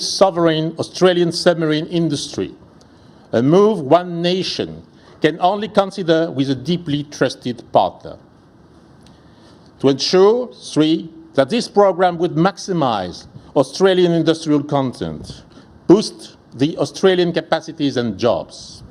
sovereign Australian submarine industry, a move one nation can only consider with a deeply trusted partner. To ensure, three, that this program would maximize Australian industrial content, boost the Australian capacities and jobs.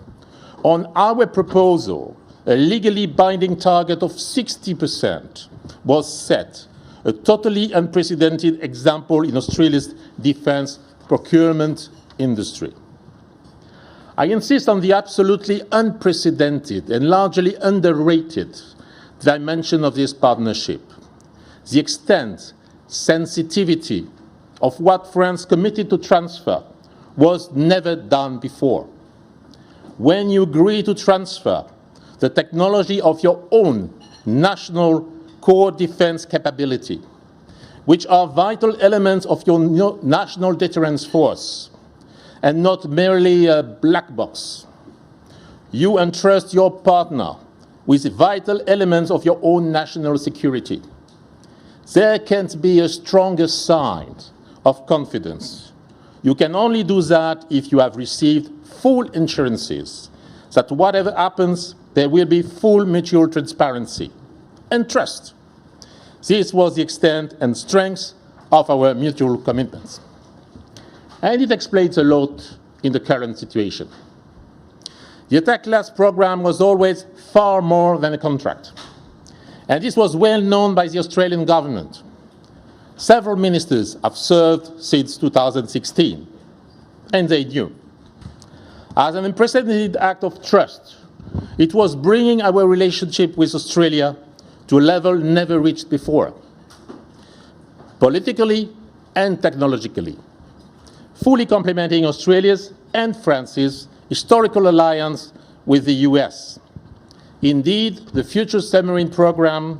On our proposal, a legally binding target of 60% was set, a totally unprecedented example in Australia's defence procurement industry. I insist on the absolutely unprecedented and largely underrated dimension of this partnership, the extent, sensitivity of what France committed to transfer was never done before. When you agree to transfer the technology of your own national core defense capability, which are vital elements of your national deterrence force, and not merely a black box, you entrust your partner with vital elements of your own national security. There can't be a stronger sign of confidence. You can only do that if you have received full assurances that whatever happens, there will be full mutual transparency and trust. This was the extent and strength of our mutual commitments. And it explains a lot in the current situation. The attack class program was always far more than a contract. And this was well known by the Australian government. Several ministers have served since 2016, and they knew. As an unprecedented act of trust, it was bringing our relationship with Australia to a level never reached before, politically and technologically, fully complementing Australia's and France's historical alliance with the US. Indeed, the future submarine program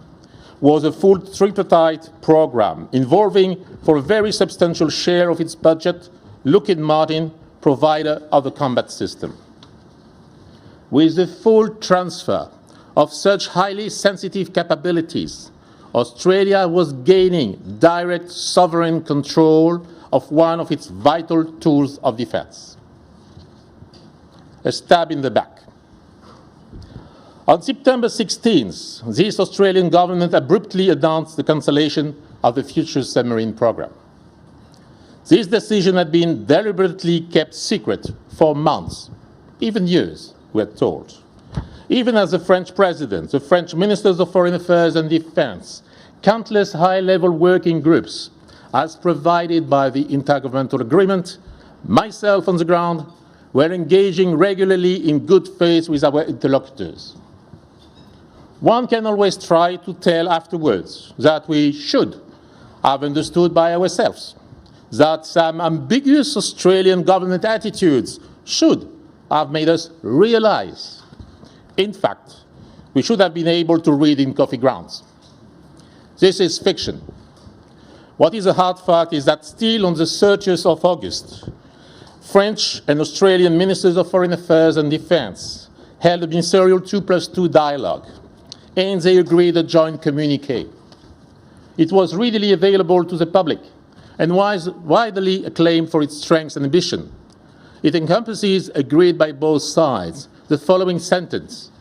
was a full tripartite program involving, for a very substantial share of its budget, Lockheed Martin, provider of the combat system. With the full transfer of such highly sensitive capabilities, Australia was gaining direct sovereign control of one of its vital tools of defense. A stab in the back. On September 16th, this Australian government abruptly announced the cancellation of the future submarine program. This decision had been deliberately kept secret for months, even years, we are told. Even as the French president, the French ministers of foreign affairs and defense, countless high-level working groups, as provided by the intergovernmental agreement, myself on the ground, were engaging regularly in good faith with our interlocutors. One can always try to tell afterwards that we should have understood by ourselves, that some ambiguous Australian government attitudes should have made us realize. In fact, we should have been able to read in coffee grounds. This is fiction. What is a hard fact is that still on the 30th of August, French and Australian ministers of foreign affairs and defense held a ministerial 2+2 dialogue, and they agreed a joint communique. It was readily available to the public and was widely acclaimed for its strength and ambition. It encompasses, agreed by both sides, the following sentence: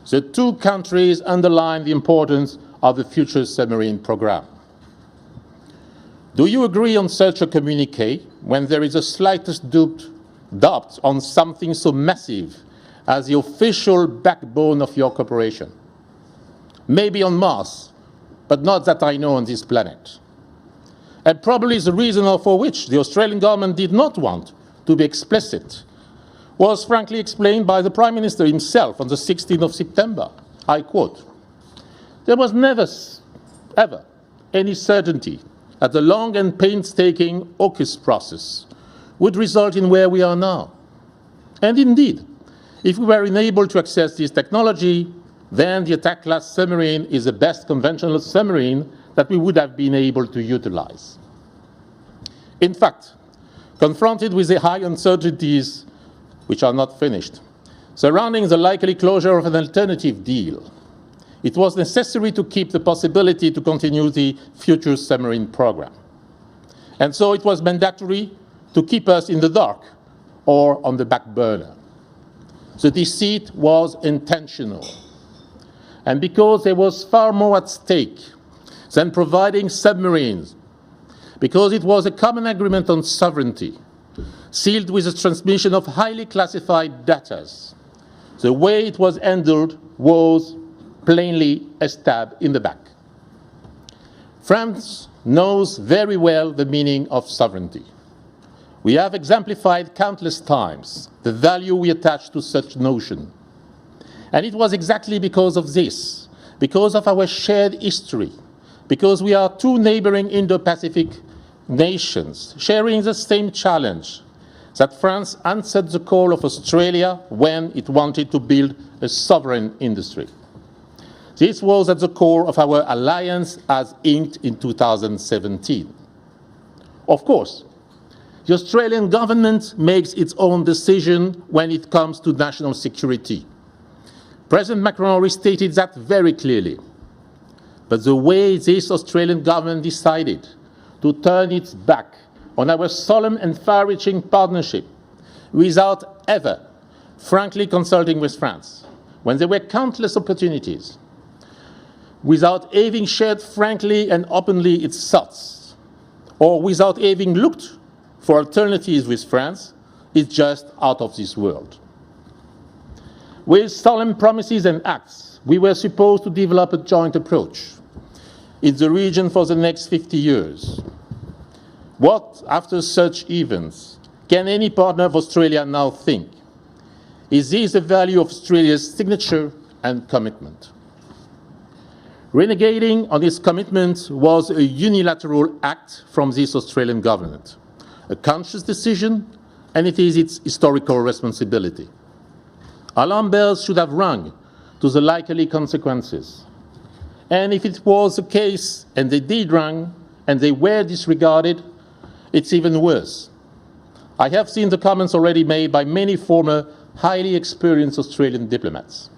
the two countries underline the importance of the future submarine program. Do you agree on such a communique when there is the slightest doubt on something so massive as the official backbone of your cooperation? Maybe on Mars, but not that I know on this planet. And probably the reason for which the Australian government did not want to be explicit was frankly explained by the Prime Minister himself on the 16th of September. I quote, "There was never, ever, any certainty that the long and painstaking AUKUS process would result in where we are now. And indeed, if we were unable to access this technology, then the attack class submarine is the best conventional submarine that we would have been able to utilize." In fact, confronted with the high uncertainties, which are not finished, surrounding the likely closure of an alternative deal, it was necessary to keep the possibility to continue the future submarine program. And so it was mandatory to keep us in the dark or on the back burner. The deceit was intentional. And because there was far more at stake than providing submarines, because it was a common agreement on sovereignty, sealed with the transmission of highly classified data, the way it was handled was plainly a stab in the back. France knows very well the meaning of sovereignty. We have exemplified countless times the value we attach to such notion. And it was exactly because of this, because of our shared history, because we are two neighboring Indo-Pacific nations sharing the same challenge, that France answered the call of Australia when it wanted to build a sovereign industry. This was at the core of our alliance as inked in 2017. Of course, the Australian government makes its own decision when it comes to national security. President Macron restated that very clearly. But the way this Australian government decided to turn its back on our solemn and far-reaching partnership without ever frankly consulting with France, when there were countless opportunities, without having shared frankly and openly its thoughts, or without having looked for alternatives with France, is just out of this world. With solemn promises and acts, we were supposed to develop a joint approach in the region for the next 50 years. What, after such events, can any partner of Australia now think? Is this the value of Australia's signature and commitment? Renegating on its commitment was a unilateral act from this Australian government, a conscious decision, and it is its historical responsibility. Alarm bells should have rung to the likely consequences. And if it was the case, and they did rung, and they were disregarded, it's even worse. I have seen the comments already made by many former highly experienced Australian diplomats.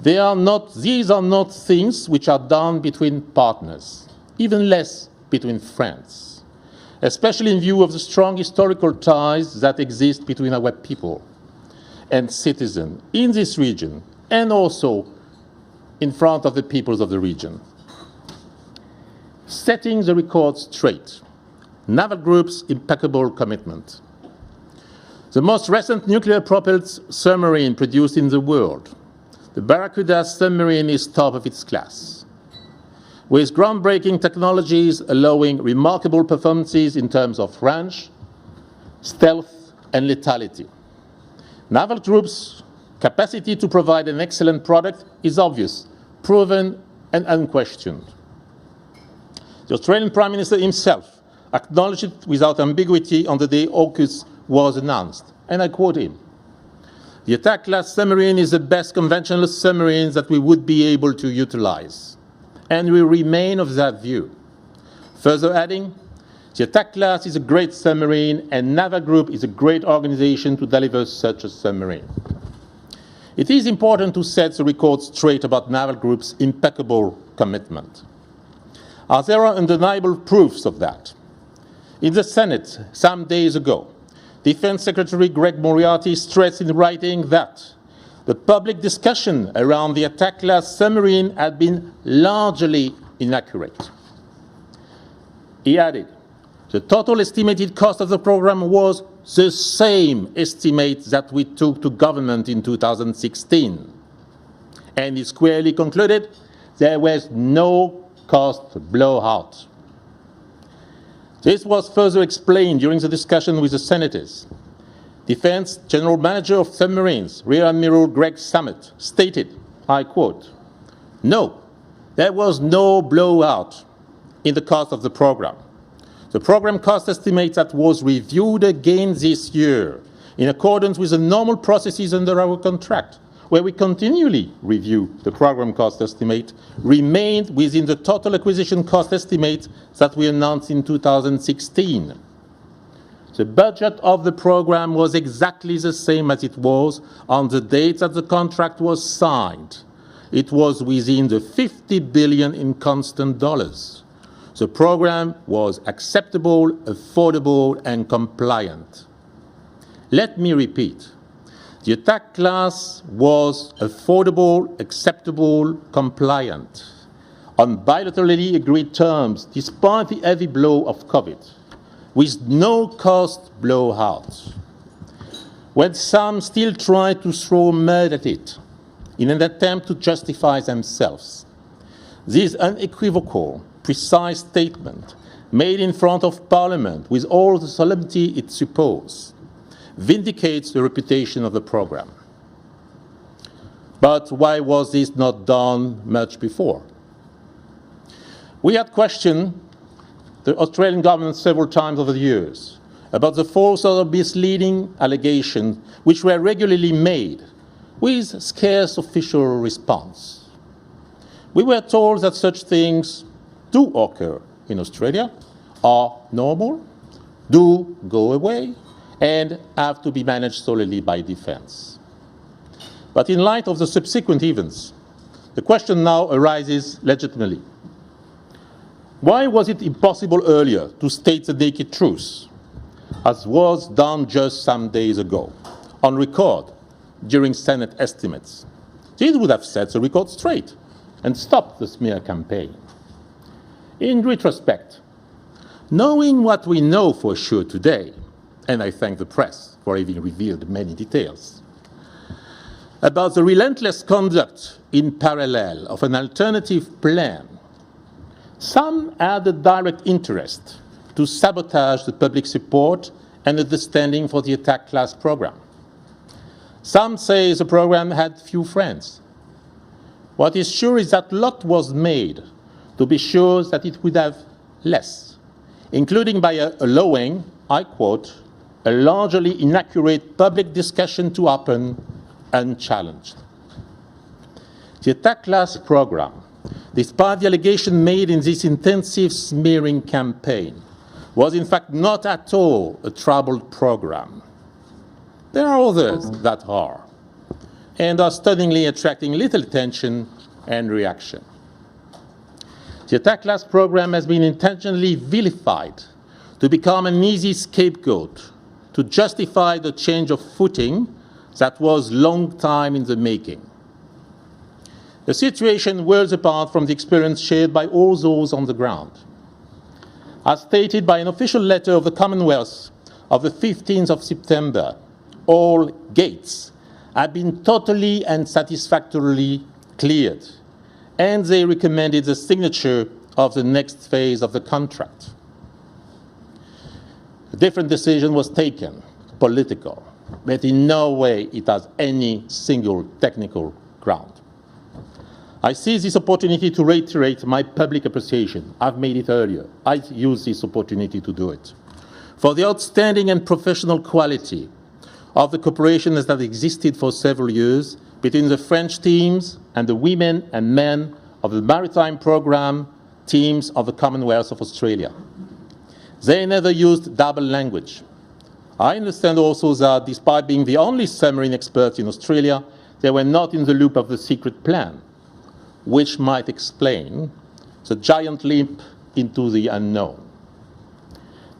These are not things which are done between partners, even less between friends, especially in view of the strong historical ties that exist between our people and citizens in this region, and also in front of the peoples of the region. Setting the record straight, Naval Group's impeccable commitment. The most recent nuclear-propelled submarine produced in the world, the Barracuda submarine, is top of its class, with groundbreaking technologies allowing remarkable performances in terms of range, stealth, and lethality. Naval Group's capacity to provide an excellent product is obvious, proven, and unquestioned. The Australian Prime Minister himself acknowledged it without ambiguity on the day AUKUS was announced, and I quote him: "The attack class submarine is the best conventional submarine that we would be able to utilize, and we remain of that view." Further adding, "The attack class is a great submarine, and Naval Group is a great organization to deliver such a submarine." It is important to set the record straight about Naval Group's impeccable commitment, as there are undeniable proofs of that. In the Senate, some days ago, Defense Secretary Greg Moriarty stressed in writing that the public discussion around the attack class submarine had been largely inaccurate. He added, "The total estimated cost of the program was the same estimate that we took to government in 2016. And he squarely concluded there was no cost blowout." This was further explained during the discussion with the senators. Defense General Manager of Submarines, Rear Admiral Greg Samet, stated, I quote, "No, there was no blowout in the cost of the program. The program cost estimate that was reviewed again this year in accordance with the normal processes under our contract, where we continually review the program cost estimate, remained within the total acquisition cost estimate that we announced in 2016. The budget of the program was exactly the same as it was on the date that the contract was signed. It was within the $50 billion in constant dollars. the program was acceptable, affordable, and compliant. Let me repeat. The attack class was affordable, acceptable, compliant, on bilaterally agreed terms, despite the heavy blow of COVID, with no cost blowout. When some still try to throw mud at it in an attempt to justify themselves, this unequivocal, precise statement, made in front of Parliament with all the solemnity it supposes, vindicates the reputation of the program. But why was this not done much before? We had questioned the Australian government several times over the years about the false or misleading allegations which were regularly made with scarce official response. We were told that such things do occur in Australia, are normal, do go away, and have to be managed solely by defense. But in light of the subsequent events, the question now arises legitimately. Why was it impossible earlier to state the naked truth, as was done just some days ago, on record during Senate estimates? This would have set the record straight and stopped the smear campaign. In retrospect, knowing what we know for sure today, and I thank the press for having revealed many details, about the relentless conduct in parallel of an alternative plan, some had a direct interest to sabotage the public support and understanding for the attack class program. Some say the program had few friends. What is sure is that a lot was made to be sure that it would have less, including by allowing, I quote, a largely inaccurate public discussion to happen unchallenged. The attack class program, despite the allegation made in this intensive smearing campaign, was in fact not at all a troubled program. There are others that are, and are stunningly attracting little attention and reaction. The attack class program has been intentionally vilified to become an easy scapegoat to justify the change of footing that was long time in the making. The situation worlds apart from the experience shared by all those on the ground. As stated by an official letter of the Commonwealth of the 15th of September, all gates had been totally and satisfactorily cleared, and they recommended the signature of the next phase of the contract. A different decision was taken, political, but in no way it has any single technical ground. I seize this opportunity to reiterate my public appreciation. I've made it earlier. I use this opportunity to do it. For the outstanding and professional quality of the cooperation that has existed for several years between the French teams and the women and men of the maritime program teams of the Commonwealth of Australia. They never used double language. I understand also that despite being the only submarine experts in Australia, they were not in the loop of the secret plan, which might explain the giant leap into the unknown.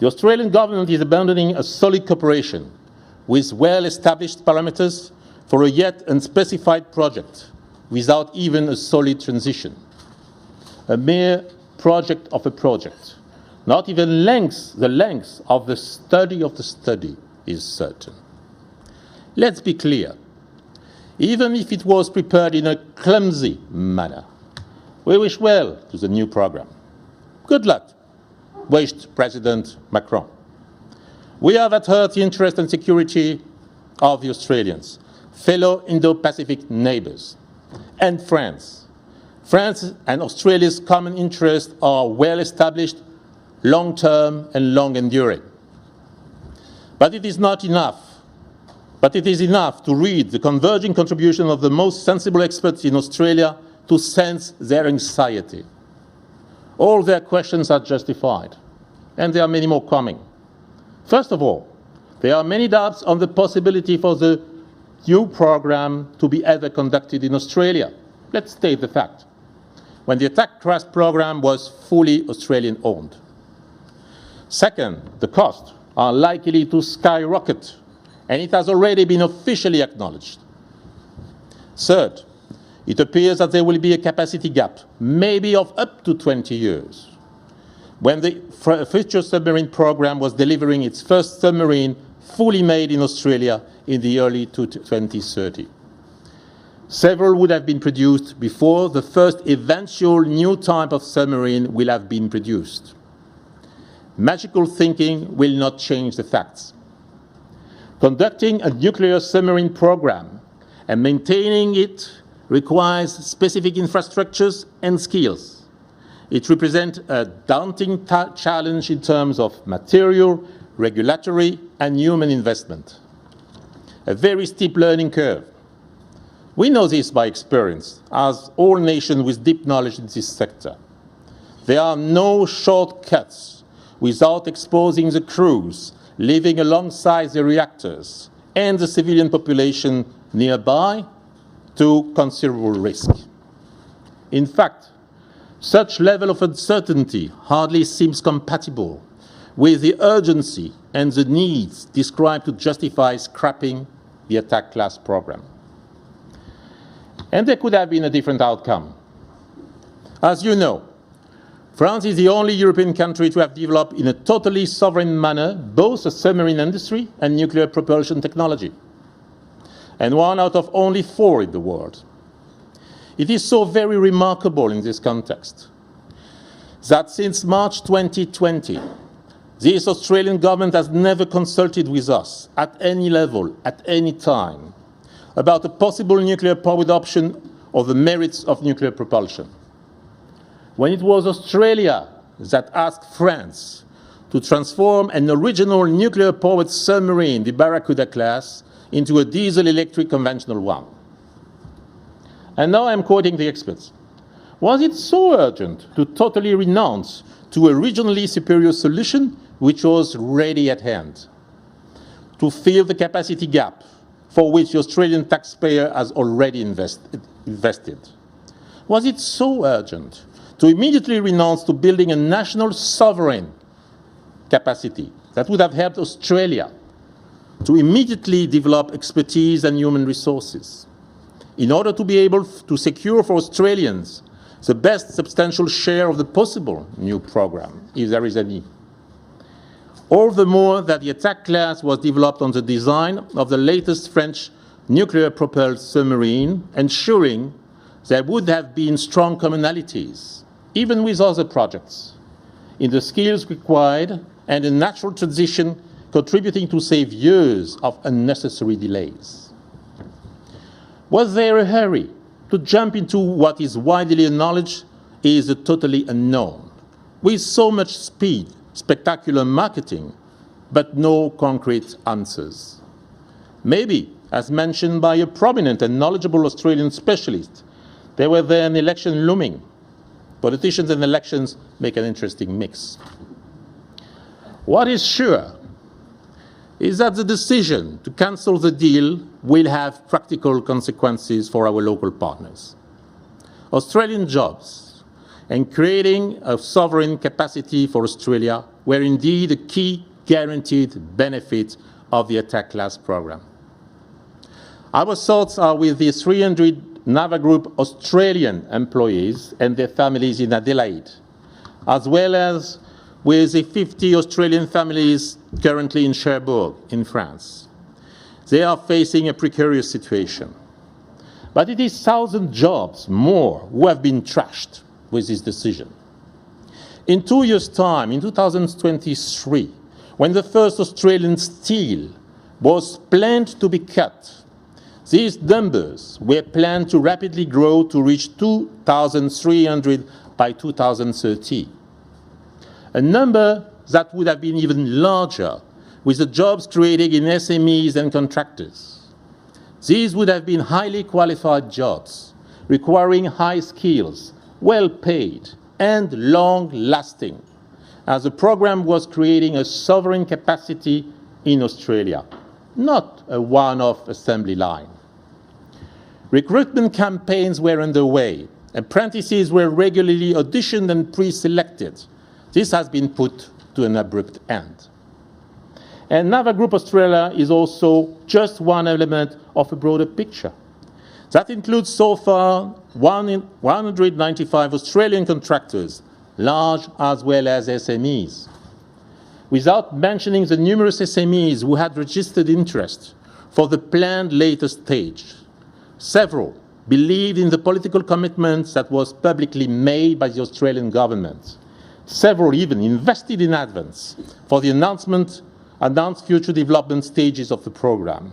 The Australian government is abandoning a solid cooperation with well-established parameters for a yet unspecified project without even a solid transition. A mere project of a project. Not even the length of the study is certain. Let's be clear. Even if it was prepared in a clumsy manner, we wish well to the new program. Good luck, wished President Macron. We have at heart the interest and security of the Australians, fellow Indo-Pacific neighbours, and friends. France and Australia's common interests are well established, long-term and long-enduring. But it is not enough. But it is enough to read the converging contribution of the most sensible experts in Australia to sense their anxiety. All their questions are justified, and there are many more coming. First of all, there are many doubts on the possibility for the new program to be ever conducted in Australia. Let's state the fact. when the attack class program was fully Australian-owned. Second, the costs are likely to skyrocket, and it has already been officially acknowledged. Third, it appears that there will be a capacity gap, maybe of up to 20 years. When the future submarine program was delivering its first submarine fully made in Australia in the early 2030. Several would have been produced before the first eventual new type of submarine will have been produced. Magical thinking will not change the facts. Conducting a nuclear submarine program and maintaining it requires specific infrastructures and skills. It represents a daunting challenge in terms of material, regulatory, and human investment. A very steep learning curve. We know this by experience, as all nations with deep knowledge in this sector. There are no shortcuts without exposing the crews living alongside the reactors and the civilian population nearby to considerable risk. In fact, such level of uncertainty hardly seems compatible with the urgency and the needs described to justify scrapping the attack class program. And there could have been a different outcome. As you know, France is the only European country to have developed in a totally sovereign manner both a submarine industry and nuclear propulsion technology, and one out of only 4 in the world. It is so very remarkable in this context that since March 2020, this Australian government has never consulted with us at any level, at any time, about a possible nuclear-powered option or the merits of nuclear propulsion. When it was Australia that asked France to transform an original nuclear-powered submarine, the Barracuda class, into a diesel-electric conventional one. And now I'm quoting the experts. Was it so urgent to totally renounce to a regionally superior solution which was ready at hand, to fill the capacity gap for which the Australian taxpayer has already invested? Was it so urgent to immediately renounce to building a national sovereign capacity that would have helped Australia to immediately develop expertise and human resources in order to be able to secure for Australians the best substantial share of the possible new program, if there is any? All the more that the attack class was developed on the design of the latest French nuclear-propelled submarine, ensuring there would have been strong commonalities, even with other projects, in the skills required and a natural transition contributing to save years of unnecessary delays. Was there a hurry to jump into what is widely acknowledged is a totally unknown, with so much speed, spectacular marketing, but no concrete answers? Maybe, as mentioned by a prominent and knowledgeable Australian specialist, there were then elections looming. Politicians and elections make an interesting mix. What is sure is that the decision to cancel the deal will have practical consequences for our local partners. Australian jobs and creating a sovereign capacity for Australia were indeed a key guaranteed benefit of the attack class program. Our thoughts are with the 300 Nava Group Australian employees and their families in Adelaide, as well as with the 50 Australian families currently in Cherbourg, in France. They are facing a precarious situation. But it is 1,000 jobs more who have been trashed with this decision. In 2 years' time, in 2023, when the first Australian steel was planned to be cut, these numbers were planned to rapidly grow to reach 2,300 by 2030. A number that would have been even larger with the jobs created in SMEs and contractors. These would have been highly qualified jobs, requiring high skills, well paid, and long-lasting, as the program was creating a sovereign capacity in Australia, not a one-off assembly line. Recruitment campaigns were underway Apprentices were regularly auditioned and pre-selected. This has been put to an abrupt end. And Naval Group Australia is also just one element of a broader picture. That includes so far 195 Australian contractors, large as well as SMEs. Without mentioning the numerous SMEs who had registered interest for the planned later stage. Several believed in the political commitments that was publicly made by the Australian government. Several even invested in advance for the announced future development stages of the program.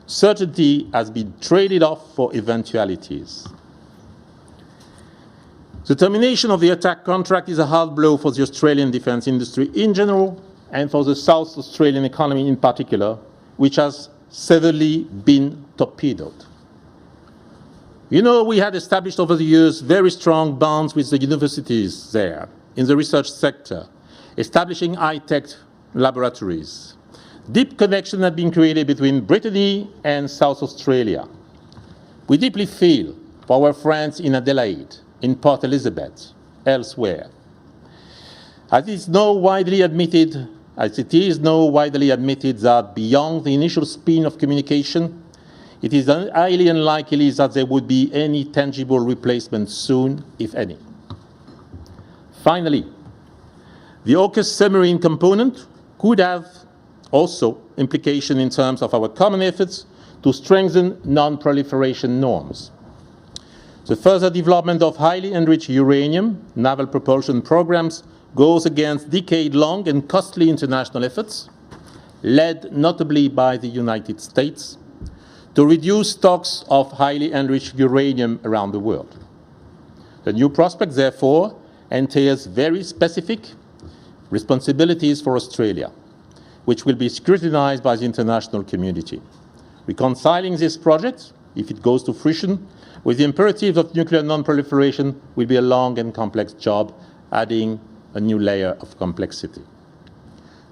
Certainty has been traded off for eventualities. The termination of the attack contract is a hard blow for the Australian defence industry in general and for the South Australian economy in particular, which has severely been torpedoed. You know, we had established over the years very strong bonds with the universities there in the research sector, establishing high-tech laboratories. Deep connection had been created between Brittany and South Australia. We deeply feel for our friends in Adelaide, in Port Elizabeth, elsewhere. As it is now widely admitted that beyond the initial spin of communication, it is highly unlikely that there would be any tangible replacement soon, if any. Finally, the AUKUS submarine component could have also implication in terms of our common efforts to strengthen non-proliferation norms. The further development of highly enriched uranium naval propulsion programs goes against decade-long and costly international efforts, led notably by the United States, to reduce stocks of highly enriched uranium around the world. The new prospect, therefore, entails very specific responsibilities for Australia, which will be scrutinized by the international community. Reconciling this project, if it goes to fruition, with the imperatives of nuclear non-proliferation will be a long and complex job, adding a new layer of complexity.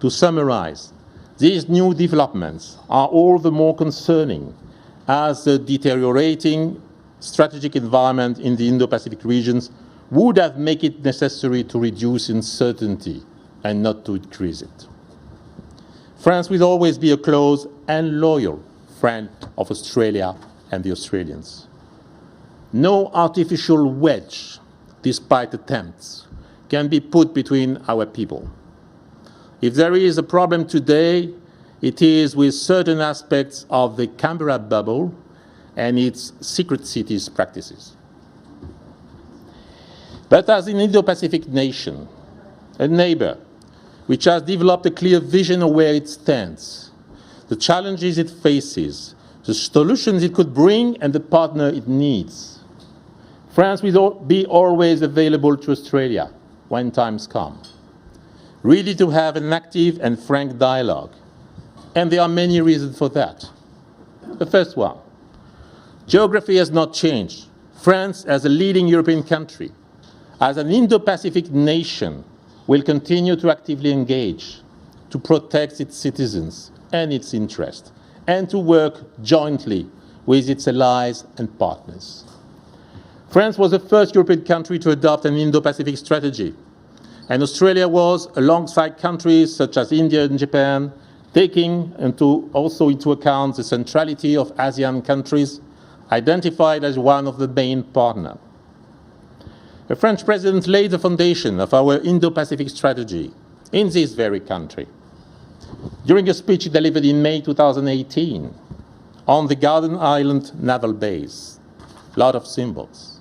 To summarize, these new developments are all the more concerning as the deteriorating strategic environment in the Indo-Pacific regions would have made it necessary to reduce uncertainty and not to increase it. France will always be a close and loyal friend of Australia and the Australians. No artificial wedge, despite attempts, can be put between our people. If there is a problem today, it is with certain aspects of the Canberra bubble and its secret cities practices. But as an Indo-Pacific nation, a neighbor, which has developed a clear vision of where it stands, the challenges it faces, the solutions it could bring, and the partner it needs, France will be always available to Australia when times come, ready to have an active and frank dialogue. And there are many reasons for that. The first one, geography has not changed. France, as a leading European country, as an Indo-Pacific nation, will continue to actively engage, to protect its citizens and its interests, and to work jointly with its allies and partners. France was the first European country to adopt an Indo-Pacific strategy, and Australia was, alongside countries such as India and Japan, taking also into account the centrality of ASEAN countries, identified as one of the main partners. The French president laid the foundation of our Indo-Pacific strategy in this very country. During a speech he delivered in May 2018 on the Garden Island naval base, a lot of symbols.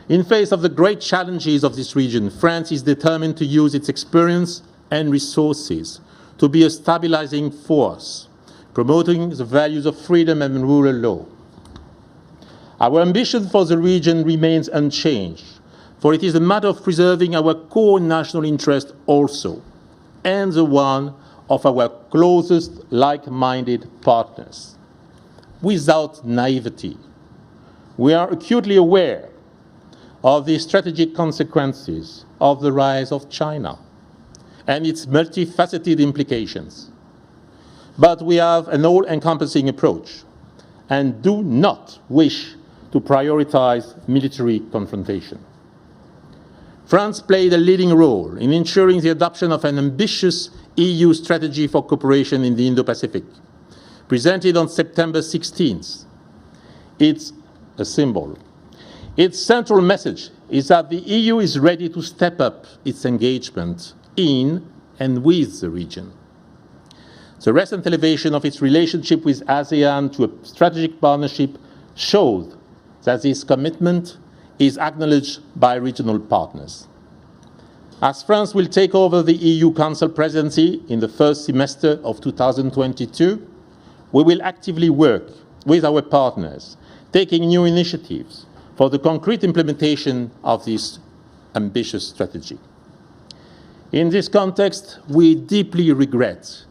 In face of the great challenges of this region, France is determined to use its experience and resources to be a stabilizing force, promoting the values of freedom and rule of law. Our ambition for the region remains unchanged, for it is a matter of preserving our core national interest also, and the one of our closest like-minded partners. Without naivety, we are acutely aware of the strategic consequences of the rise of China and its multifaceted implications. But we have an all-encompassing approach and do not wish to prioritize military confrontation. France played a leading role in ensuring the adoption of an ambitious EU strategy for cooperation in the Indo-Pacific, presented on September 16th. It's a symbol. Its central message is that the EU is ready to step up its engagement in and with the region. The recent elevation of its relationship with ASEAN to a strategic partnership showed that this commitment is acknowledged by regional partners. As France will take over the EU Council presidency in the first semester of 2022, we will actively work with our partners, taking new initiatives for the concrete implementation of this ambitious strategy. In this context, we deeply regret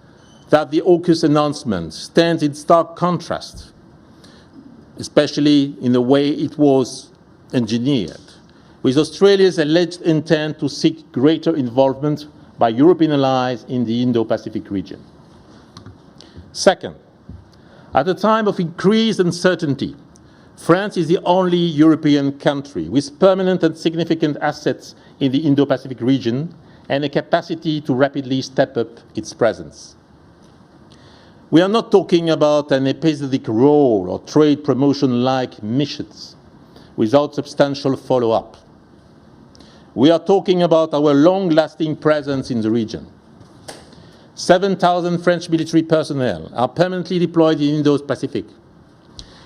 that the AUKUS announcement stands in stark contrast, especially in the way it was engineered, with Australia's alleged intent to seek greater involvement by European allies in the Indo-Pacific region. Second, at a time of increased uncertainty, France is the only European country with permanent and significant assets in the Indo-Pacific region and a capacity to rapidly step up its presence. We are not talking about an episodic role or trade promotion-like missions without substantial follow-up. We are talking about our long-lasting presence in the region. 7,000 French military personnel are permanently deployed in Indo-Pacific.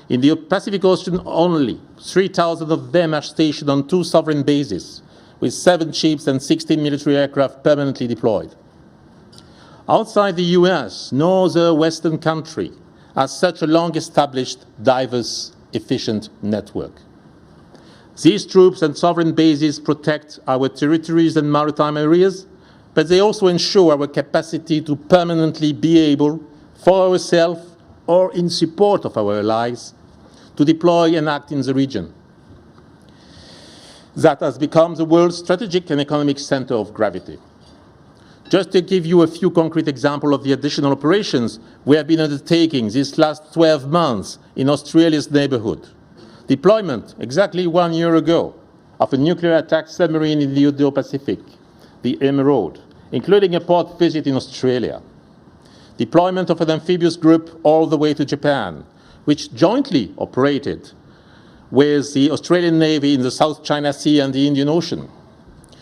In the Pacific Ocean only, 3,000 of them are stationed on 2 sovereign bases, with 7 ships and 16 military aircraft permanently deployed. Outside the US, no other Western country has such a long-established, diverse, efficient network. These troops and sovereign bases protect our territories and maritime areas, but they also ensure our capacity to permanently be able, for ourselves or in support of our allies, to deploy and act in the region. That has become the world's strategic and economic center of gravity. Just to give you a few concrete examples of the additional operations we have been undertaking these last 12 months in Australia's neighborhood. Deployment, exactly 1 year ago, of a nuclear attack submarine in the Indo-Pacific, the Emerald, including a port visit in Australia. Deployment of an amphibious group all the way to Japan, which jointly operated with the Australian Navy in the South China Sea and the Indian Ocean.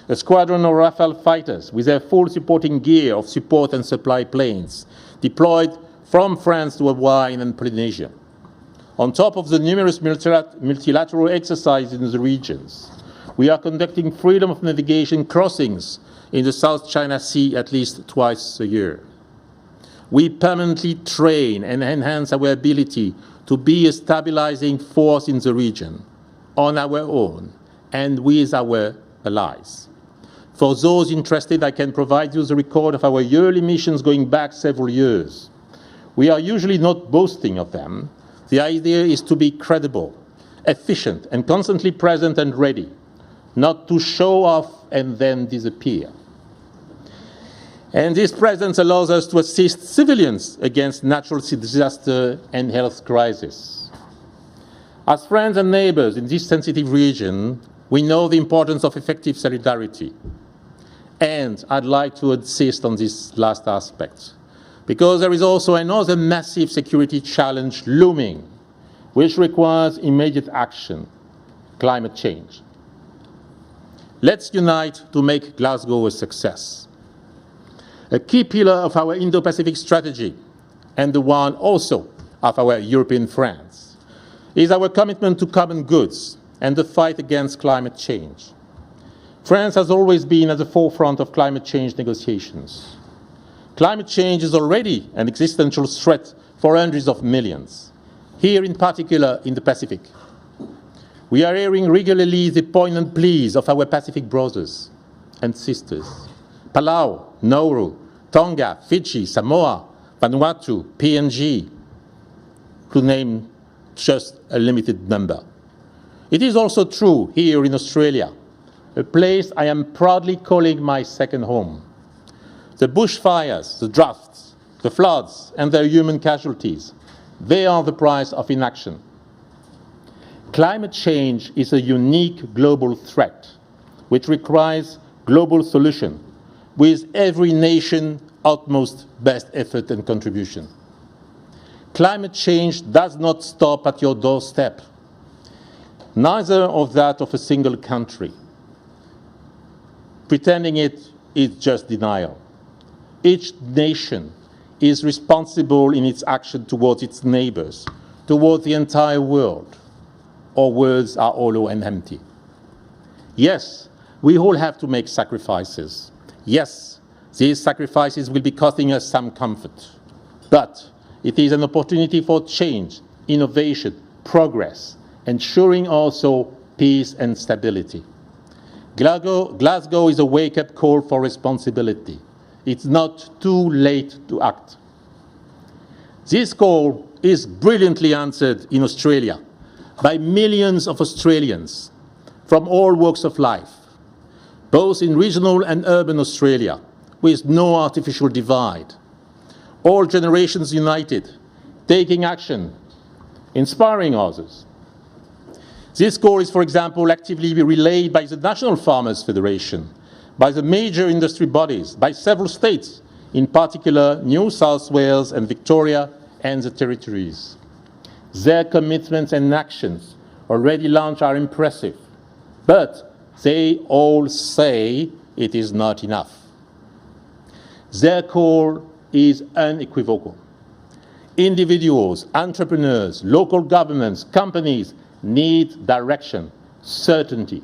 A squadron of Rafale fighters with their full supporting gear of support and supply planes deployed from France to Hawaii and Polynesia. On top of the numerous multilateral exercises in the regions, we are conducting freedom of navigation crossings in the South China Sea at least twice a year. We permanently train and enhance our ability to be a stabilizing force in the region, on our own and with our allies. For those interested, I can provide you the record of our yearly missions going back several years. We are usually not boasting of them. The idea is to be credible, efficient, and constantly present and ready, not to show off and then disappear. And this presence allows us to assist civilians against natural disaster and health crisis. As friends and neighbors in this sensitive region, we know the importance of effective solidarity. And I'd like to insist on this last aspect, because there is also another massive security challenge looming, which requires immediate action: climate change. Let's unite to make Glasgow a success. A key pillar of our Indo-Pacific strategy, and the one also of our European friends, is our commitment to common goods and the fight against climate change. France has always been at the forefront of climate change negotiations. Climate change is already an existential threat for hundreds of millions, here in particular in the Pacific. We are hearing regularly the poignant pleas of our Pacific brothers and sisters: Palau, Nauru, Tonga, Fiji, Samoa, Vanuatu, PNG, to name just a limited number. It is also true here in Australia, a place I am proudly calling my second home. The bushfires, the droughts, the floods, and their human casualties, they are the price of inaction. Climate change is a unique global threat which requires global solution with every nation utmost best effort and contribution. Climate change does not stop at your doorstep, neither of that of a single country. Pretending it is just denial. Each nation is responsible in its action towards its neighbors, towards the entire world. Our words are hollow and empty. Yes, we all have to make sacrifices. Yes, these sacrifices will be costing us some comfort. But it is an opportunity for change, innovation, progress, ensuring also peace and stability. Glasgow is a wake-up call for responsibility. It's not too late to act. This call is brilliantly answered in Australia by millions of Australians from all walks of life, both in regional and urban Australia, with no artificial divide. All generations united, taking action, inspiring others. This call is, for example, actively relayed by the National Farmers Federation, by the major industry bodies, by several states, in particular New South Wales and Victoria and the territories. Their commitments and actions already launched are impressive, but they all say it is not enough. Their call is unequivocal. Individuals, entrepreneurs, local governments, companies need direction, certainty,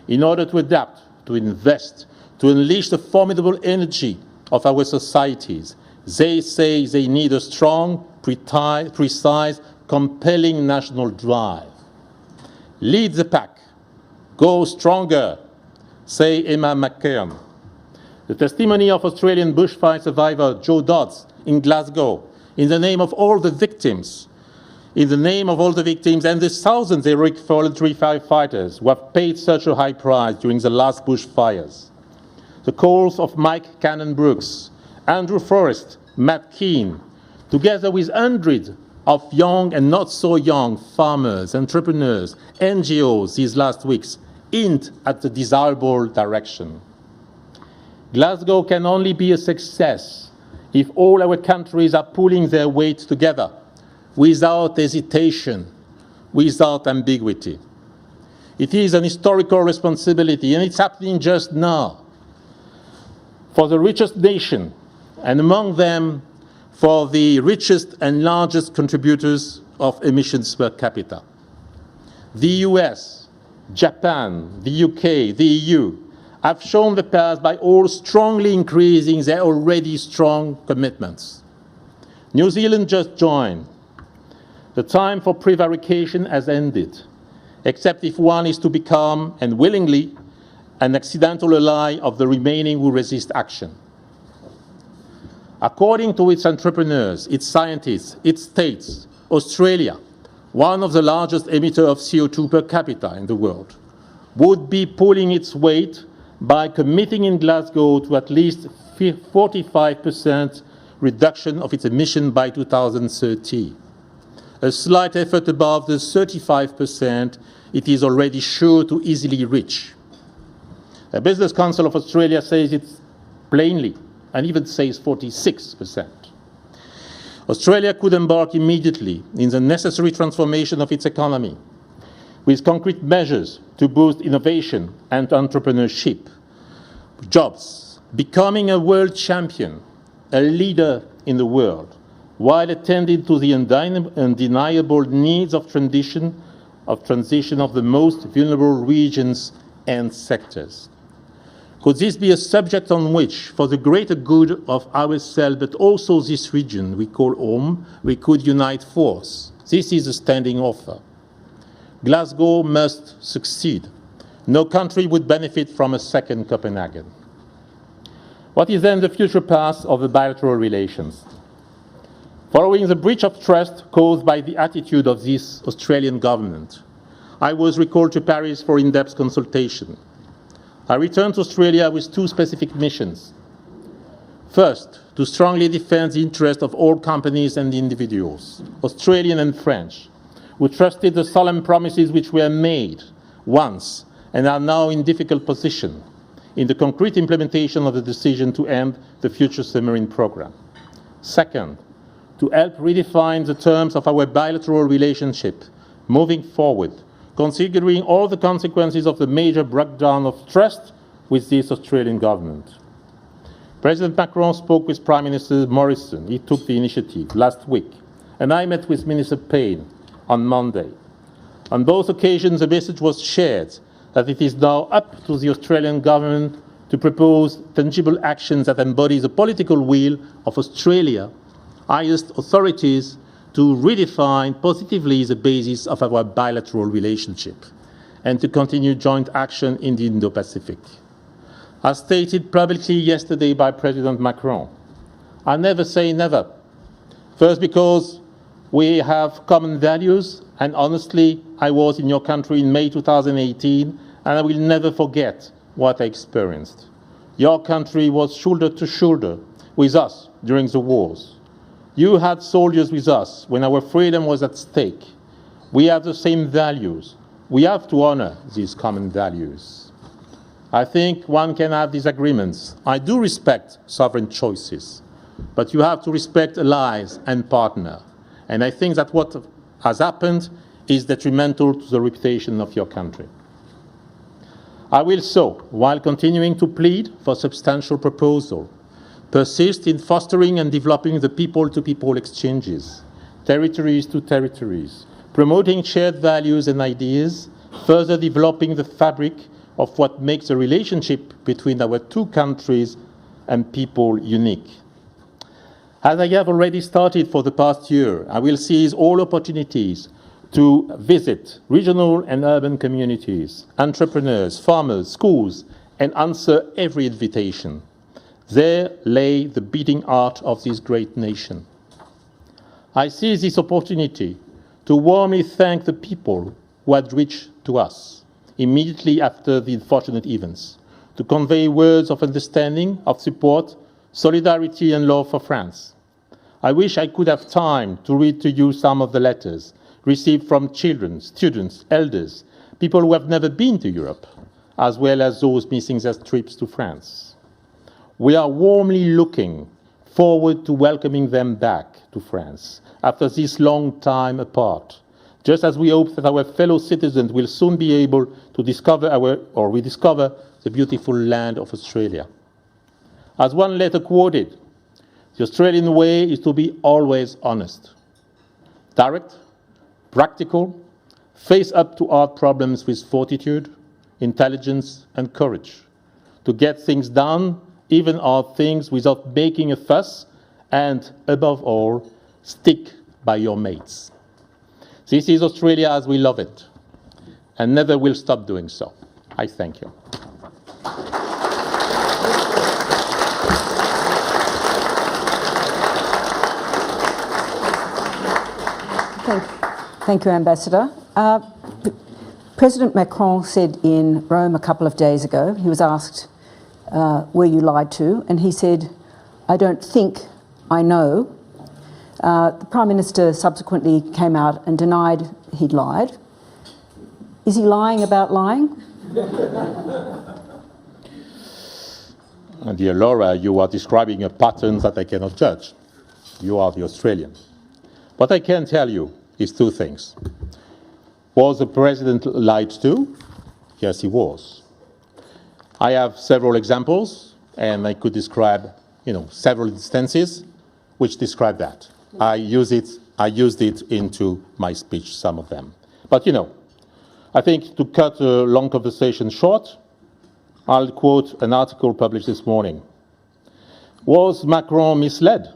in order to adapt, to invest, to unleash the formidable energy of our societies. They say they need a strong, precise, compelling national drive. Lead the pack. Go stronger, say Emma McKeon. The testimony of Australian bushfire survivor Joe Dodds in Glasgow, in the name of all the victims, and the thousands of heroic voluntary firefighters who have paid such a high price during the last bushfires. The calls of Mike Cannon-Brooks, Andrew Forrest, Matt Keane, together with hundreds of young and not so young farmers, entrepreneurs, NGOs these last weeks, hint at the desirable direction. Glasgow can only be a success if all our countries are pulling their weight together, without hesitation, without ambiguity. It is an historical responsibility, and it's happening just now. For the richest nation, and among them, for the richest and largest contributors of emissions per capita. The US, Japan, the UK, the EU have shown the path by all strongly increasing their already strong commitments. New Zealand just joined. The time for prevarication has ended, except if one is to become, and willingly, an accidental ally of the remaining who resist action. According to its entrepreneurs, its scientists, its states, Australia, one of the largest emitters of CO2 per capita in the world, would be pulling its weight by committing in Glasgow to at least 45% reduction of its emission by 2030. A slight effort above the 35% it is already sure to easily reach. The Business Council of Australia says it plainly, and even says 46%. Australia could embark immediately in the necessary transformation of its economy, with concrete measures to boost innovation and entrepreneurship, jobs, becoming a world champion, a leader in the world, while attending to the undeniable needs of transition of the most vulnerable regions and sectors. Could this be a subject on which, for the greater good of ourselves, but also this region we call home, we could unite force? This is a standing offer. Glasgow must succeed. No country would benefit from a second Copenhagen. What is then the future path of the bilateral relations? Following the breach of trust caused by the attitude of this Australian government, I was recalled to Paris for in-depth consultation. I returned to Australia with two specific missions. First, to strongly defend the interests of all companies and individuals, Australian and French, who trusted the solemn promises which were made once and are now in difficult position in the concrete implementation of the decision to end the future submarine program. Second, to help redefine the terms of our bilateral relationship moving forward, considering all the consequences of the major breakdown of trust with this Australian government. President Macron spoke with Prime Minister Morrison. He took the initiative last week, and I met with Minister Payne on Monday. On both occasions, the message was shared that it is now up to the Australian government to propose tangible actions that embody the political will of Australia's highest authorities to redefine positively the basis of our bilateral relationship and to continue joint action in the Indo-Pacific. As stated publicly yesterday by President Macron, I never say never. First, because we have common values, and honestly, I was in your country in May 2018, and I will never forget what I experienced. Your country was shoulder to shoulder with us during the wars. You had soldiers with us when our freedom was at stake. We have the same values. We have to honor these common values. I think one can have disagreements. I do respect sovereign choices, but you have to respect allies and partners. And I think that what has happened is detrimental to the reputation of your country. I will so, while continuing to plead for substantial proposal, persist in fostering and developing the people-to-people exchanges, territories to territories, promoting shared values and ideas, further developing the fabric of what makes the relationship between our two countries and people unique. As I have already started for the past year, I will seize all opportunities to visit regional and urban communities, entrepreneurs, farmers, schools, and answer every invitation. There lay the beating heart of this great nation. I seize this opportunity to warmly thank the people who had reached to us immediately after the unfortunate events, to convey words of understanding, of support, solidarity and love for France. I wish I could have time to read to you some of the letters received from children, students, elders, people who have never been to Europe, as well as those missing their trips to France. We are warmly looking forward to welcoming them back to France after this long time apart, just as we hope that our fellow citizens will soon be able to rediscover the beautiful land of Australia. As one letter quoted, the Australian way is to be always honest, direct, practical, face up to our problems with fortitude, intelligence, and courage, to get things done, even hard things, without making a fuss, and above all, stick by your mates. This is Australia as we love it, and never will stop doing so. I thank you. Thank you, Ambassador. President Macron said in Rome a couple of days ago, he was asked, were you lied to? And he said, I don't think, I know. The Prime Minister subsequently came out and denied he'd lied. Is he lying about lying? Dear Laura, you are describing a pattern that I cannot judge. You are the Australian. What I can tell you is two things. Was the President lied to? Yes, he was. I have several examples, and I could describe, several instances which describe that. I used it into my speech, some of them. But, I think to cut a long conversation short, I'll quote an article published this morning. Was Macron misled?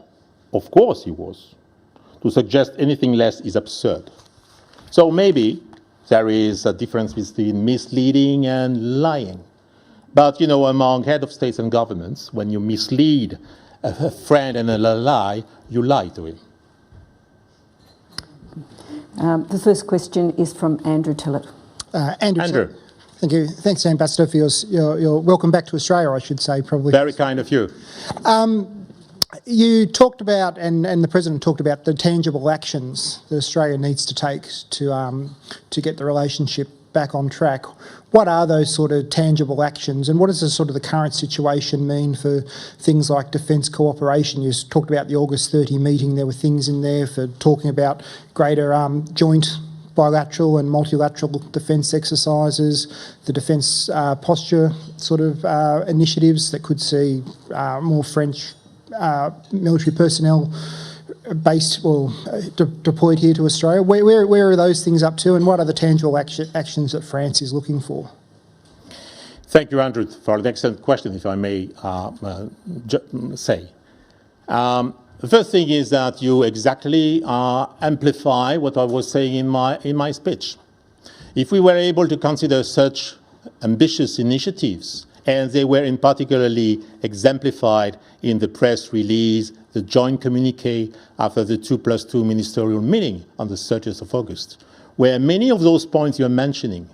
Of course he was. To suggest anything less is absurd. So maybe there is a difference between misleading and lying. But, among head of states and governments, when you mislead a friend and a lie, you lie to him. The first question is from Andrew Tillett. Andrew. Thank you. Thanks, Ambassador, for your welcome back to Australia, I should say, probably. Very kind of you. You talked about, and the President talked about, the tangible actions that Australia needs to take to get the relationship back on track. What are those sort of tangible actions, and what does the sort of the current situation mean for things like defence cooperation? You talked about the August 30 meeting. There were things in there for talking about greater joint bilateral and multilateral defence exercises, the defence posture sort of initiatives that could see more French military personnel based or deployed here to Australia. Where are those things up to, and what are the tangible actions that France is looking for? Thank you, Andrew, for an excellent question, if I may say. The first thing is that you exactly amplify what I was saying in my speech. If we were able to consider such ambitious initiatives, and they were in particularly exemplified in the press release, the joint communique after the 2+2 ministerial meeting on the 30th of August, where many of those points you're mentioning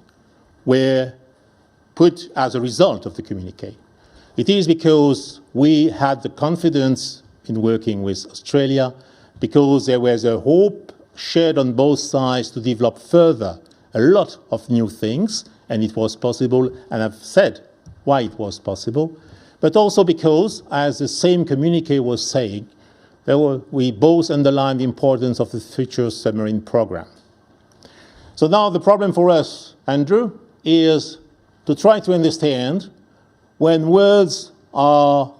were put as a result of the communique. It is because we had the confidence in working with Australia, because there was a hope shared on both sides to develop further a lot of new things, and it was possible, and I've said why it was possible, but also because, as the same communique was saying, we both underlined the importance of the future submarine program. So now the problem for us, Andrew, is to try to understand when words are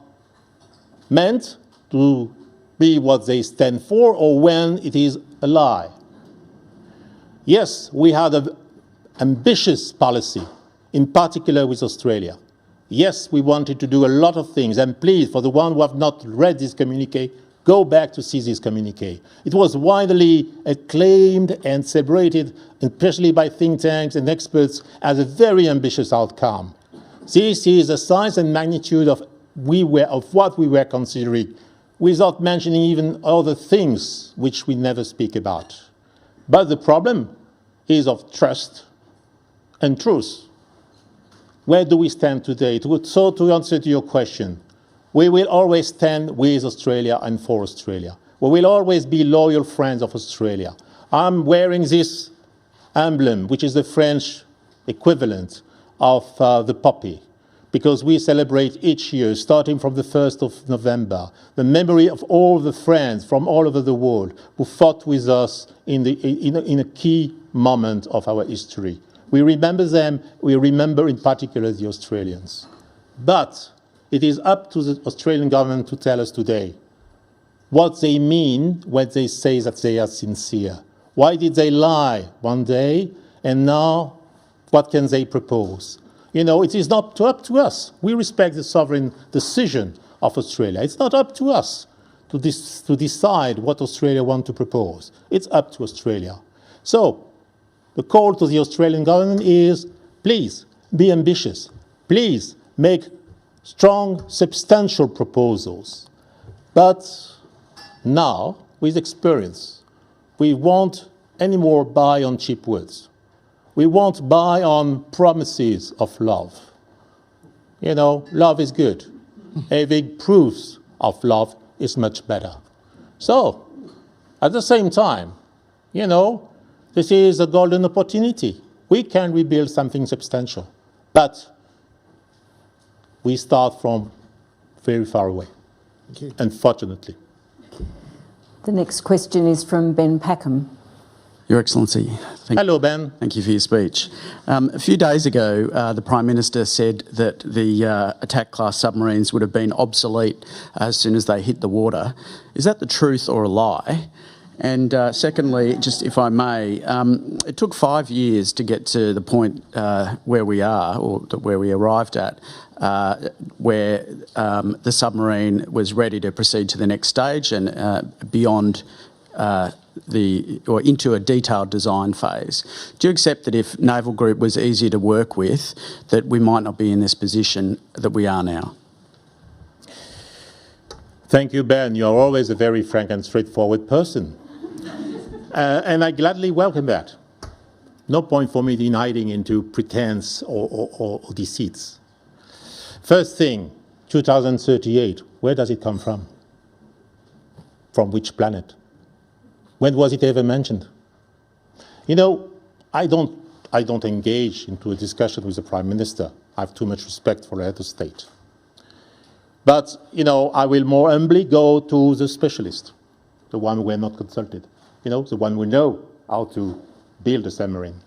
meant to be what they stand for, or when it is a lie. Yes, we had an ambitious policy, in particular with Australia. Yes, we wanted to do a lot of things, and please, for the one who have not read this communique, go back to see this communique. It was widely acclaimed and celebrated, especially by think tanks and experts, as a very ambitious outcome. This is the size and magnitude of what we were considering, without mentioning even other things which we never speak about. But the problem is of trust and truth. Where do we stand today? So to answer to your question, we will always stand with Australia and for Australia. We will always be loyal friends of Australia. I'm wearing this emblem, which is the French equivalent of the poppy, because we celebrate each year, starting from the 1st of November, the memory of all the friends from all over the world who fought with us in a key moment of our history. We remember them, we remember in particular the Australians. But it is up to the Australian government to tell us today what they mean when they say that they are sincere. Why did they lie one day, and now what can they propose? You know, it is not up to us. We respect the sovereign decision of Australia. It's not up to us to decide what Australia wants to propose. It's up to Australia. So the call to the Australian government is, please be ambitious. Please make strong, substantial proposals. But now, with experience, we won't anymore buy on cheap words. We won't buy on promises of love. You know, love is good. Having proofs of love is much better. So, at the same time, you know, this is a golden opportunity. We can rebuild something substantial, but we start from very far away, unfortunately. The next question is from Ben Packham. Your Excellency. Hello, Ben. Thank you for your speech. A few days ago, the Prime Minister said that the attack-class submarines would have been obsolete as soon as they hit the water. Is that the truth or a lie? And secondly, just if I may, it took 5 years to get to the point where we are, or where we arrived at, where the submarine was ready to proceed to the next stage and beyond or into a detailed design phase. Do you accept that if Naval Group was easier to work with, that we might not be in this position that we are now? Thank you, Ben. You're always a very frank and straightforward person. And I gladly welcome that. No point for me in hiding into pretense or deceits. First thing, 2038, where does it come from? From which planet? When was it ever mentioned? You know, I don't engage into a discussion with the Prime Minister. I have too much respect for the head of state. But, you know, I will more humbly go to the specialist, the one who were not consulted, you know, the one who know how to build a submarine.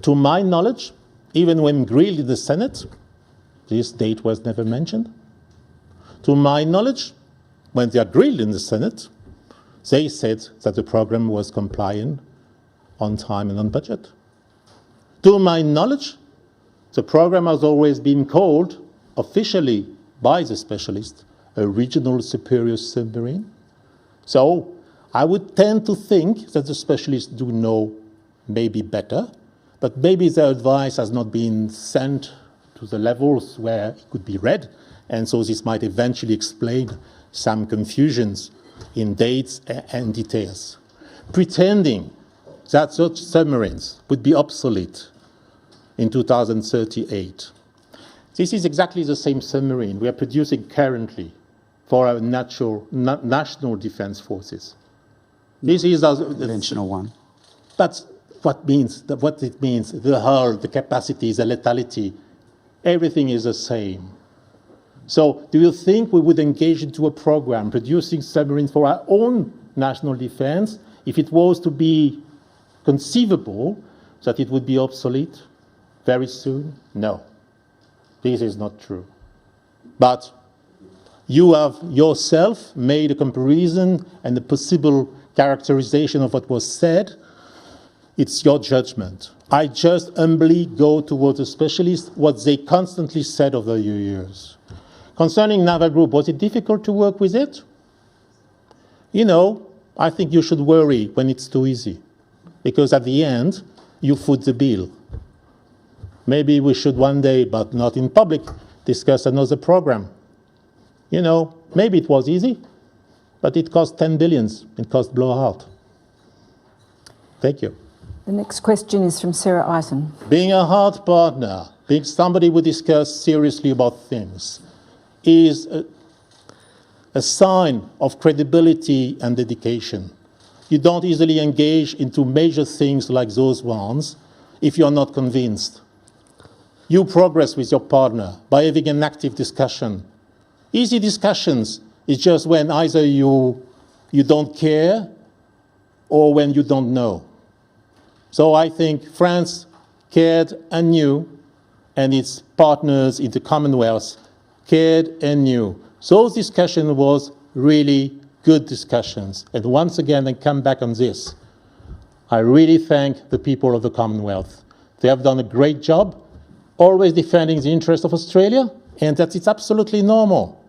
To my knowledge, even when grilled in the Senate, this date was never mentioned. To my knowledge, when they are grilled in the Senate, they said that the program was compliant on time and on budget. To my knowledge, the program has always been called officially by the specialist a regional superior submarine. So I would tend to think that the specialists do know maybe better, but maybe their advice has not been sent to the levels where it could be read, and so this might eventually explain some confusions in dates and details. Pretending that such submarines would be obsolete in 2038. This is exactly the same submarine we are producing currently for our national defense forces. This is our Conventional one. But what it means, the hull, the capacity, the lethality, everything is the same. So do you think we would engage into a program producing submarines for our own national defense if it was to be conceivable that it would be obsolete very soon? No, this is not true. But you have yourself made a comparison and a possible characterization of what was said. It's your judgment. I just humbly go towards the specialists, what they constantly said over the years. Concerning Naval Group, was it difficult to work with it? You know, I think you should worry when it's too easy, because at the end, you foot the bill. Maybe we should one day, but not in public, discuss another program. You know, maybe it was easy, but it cost 10 billion. It cost blowout. Thank you. The next question is from Sarah Eisen. Being a hard partner, being somebody who discusses seriously about things, is a sign of credibility and dedication. You don't easily engage into major things like those ones if you're not convinced. You progress with your partner by having an active discussion. Easy discussions is just when either you don't care or when you don't know. So I think France cared and knew, and its partners in the Commonwealth cared and knew. Those discussions was really good discussions. And once again, I come back on this. I really thank the people of the Commonwealth. They have done a great job, always defending the interests of Australia, and that it's absolutely normal.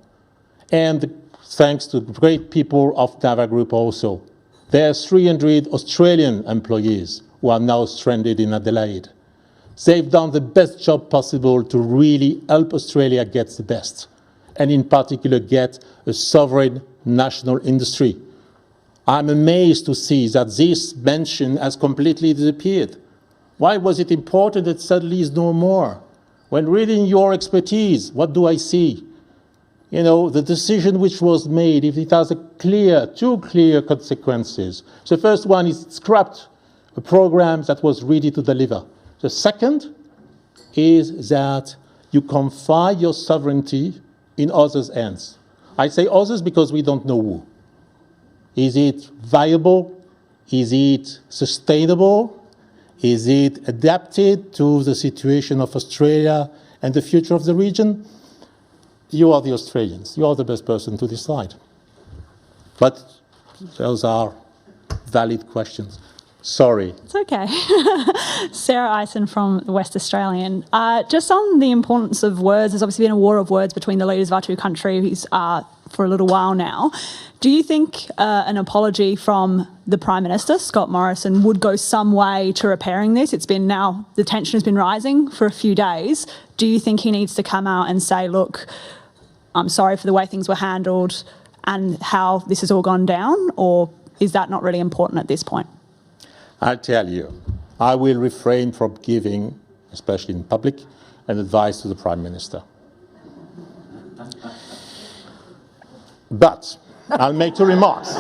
And thanks to great people of Naval Group also. There are 300 Australian employees who are now stranded in Adelaide. They've done the best job possible to really help Australia get the best, and in particular get a sovereign national industry. I'm amazed to see that this mention has completely disappeared. Why was it important that suddenly is no more? When reading your expertise, what do I see? You know, the decision which was made, if it has two clear consequences. The first one is scrapped a program that was ready to deliver. The second is that you confide your sovereignty in others' hands. I say others because we don't know who. Is it viable? Is it sustainable? Is it adapted to the situation of Australia and the future of the region? You are the Australians. You are the best person to decide. But those are valid questions. Sorry. It's okay. Sarah Eisen from the West Australian. Just on the importance of words, there's obviously been a war of words between the leaders of our two countries for a little while now. Do you think an apology from the Prime Minister, Scott Morrison, would go some way to repairing this? It's been now, the tension has been rising for a few days. Do you think he needs to come out and say, look, I'm sorry for the way things were handled and how this has all gone down? Or is that not really important at this point? I tell you, I will refrain from giving, especially in public, an advice to the Prime Minister. But I'll make 2 remarks.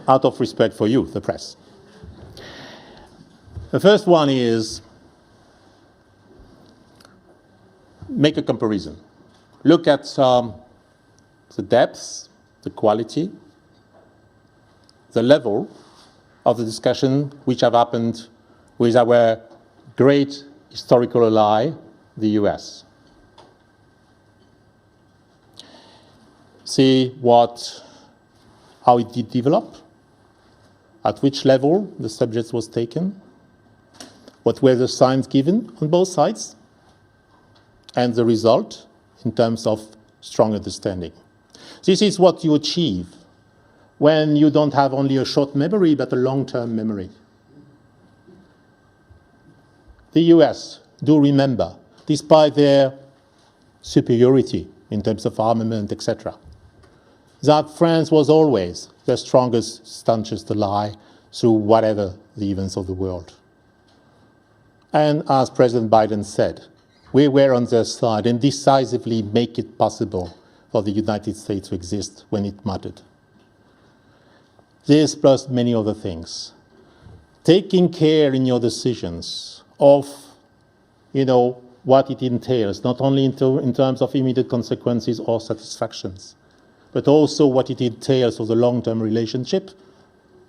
Out of respect for you, the press. The first one is make a comparison. Look at the depth, the quality, the level of the discussion which have happened with our great historical ally, the US. See how it did develop, at which level the subject was taken, what were the signs given on both sides, and the result in terms of strong understanding. This is what you achieve when you don't have only a short memory, but a long-term memory. The US do remember, despite their superiority in terms of armament, etc., that France was always the strongest, staunchest ally through whatever the events of the world. And as President Biden said, we were on their side and decisively make it possible for the United States to exist when it mattered. This plus many other things. Taking care in your decisions of, what it entails, not only in terms of immediate consequences or satisfactions, but also what it entails for the long-term relationship.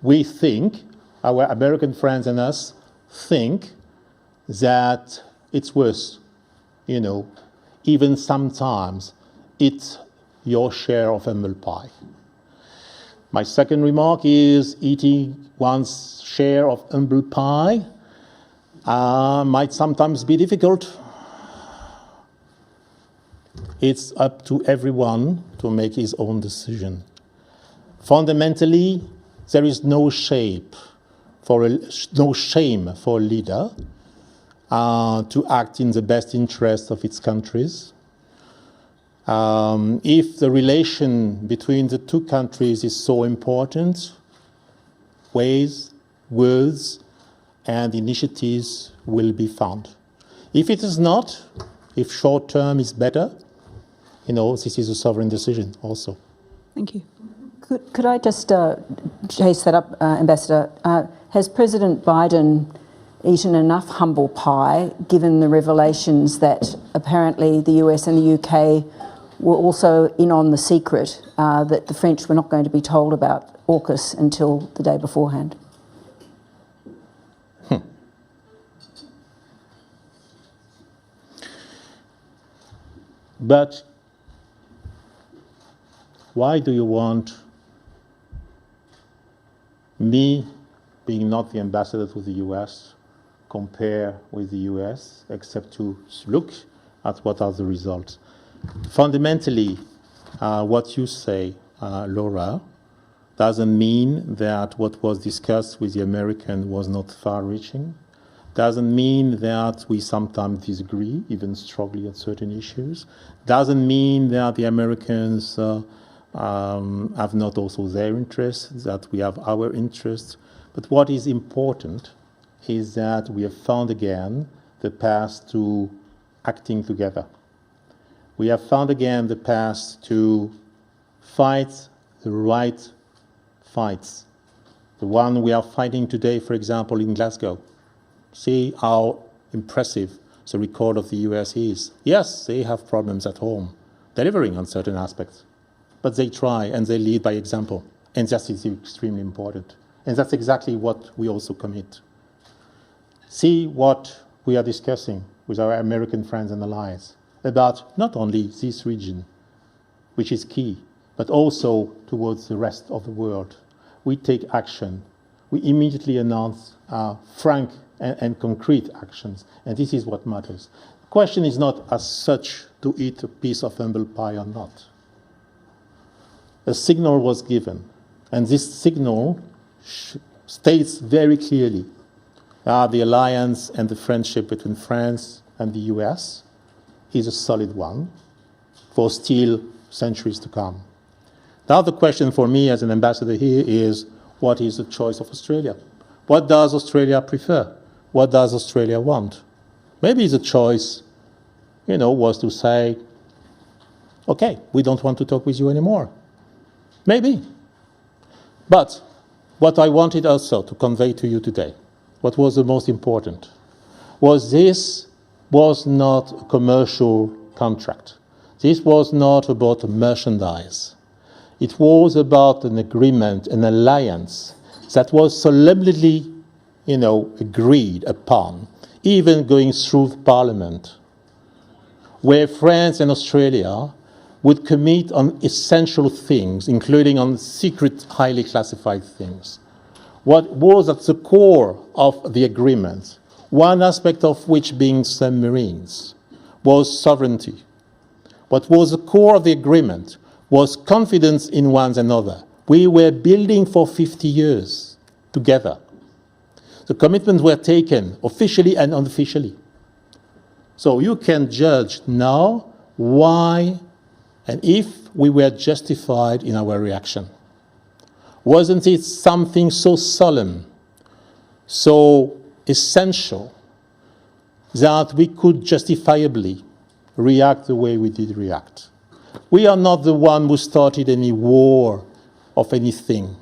We think, our American friends and us think that it's worth, even sometimes it's your share of humble pie. My second remark is eating one's share of humble pie might sometimes be difficult. It's up to everyone to make his own decision. Fundamentally, there is no shame for a leader to act in the best interest of its countries. If the relation between the two countries is so important, ways, words, and initiatives will be found. If it is not, if short term is better, this is a sovereign decision also. Thank you. Could I just chase that up, Ambassador? Has President Biden eaten enough humble pie, given the revelations that apparently the US and the UK were also in on the secret that the French were not going to be told about AUKUS until the day beforehand? But why do you want me, being not the ambassador to the US, compare with the US, except to look at what are the results? Fundamentally, what you say, Laura, doesn't mean that what was discussed with the American was not far-reaching. Doesn't mean that we sometimes disagree, even strongly on certain issues. Doesn't mean that the Americans have not also their interests, that we have our interests. But what is important is that we have found again the path to acting together. We have found again the path to fight the right fights. The one we are fighting today, for example, in Glasgow. See how impressive the record of the US is. Yes, they have problems at home, delivering on certain aspects. But they try and they lead by example. And that is extremely important. And that's exactly what we also commit. See what we are discussing with our American friends and allies about not only this region, which is key, but also towards the rest of the world. We take action. We immediately announce frank and concrete actions. And this is what matters. The question is not as such to eat a piece of humble pie or not. A signal was given, and this signal states very clearly the alliance and the friendship between France and the US is a solid one for still centuries to come. Now the question for me as an ambassador here is, what is the choice of Australia? What does Australia prefer? What does Australia want? Maybe the choice, was to say, Okay, we don't want to talk with you anymore. Maybe. But what I wanted also to convey to you today, what was the most important, was this was not a commercial contract. This was not about merchandise. It was about an agreement, an alliance that was solemnly, agreed upon, even going through Parliament, where France and Australia would commit on essential things, including on secret, highly classified things. What was at the core of the agreement, one aspect of which being submarines, was sovereignty. What was the core of the agreement was confidence in one another. We were building for 50 years together. The commitments were taken officially and unofficially. So you can judge now why and if we were justified in our reaction. Wasn't it something so solemn, so essential, that we could justifiably react the way we did react? We are not the one who started any war of anything.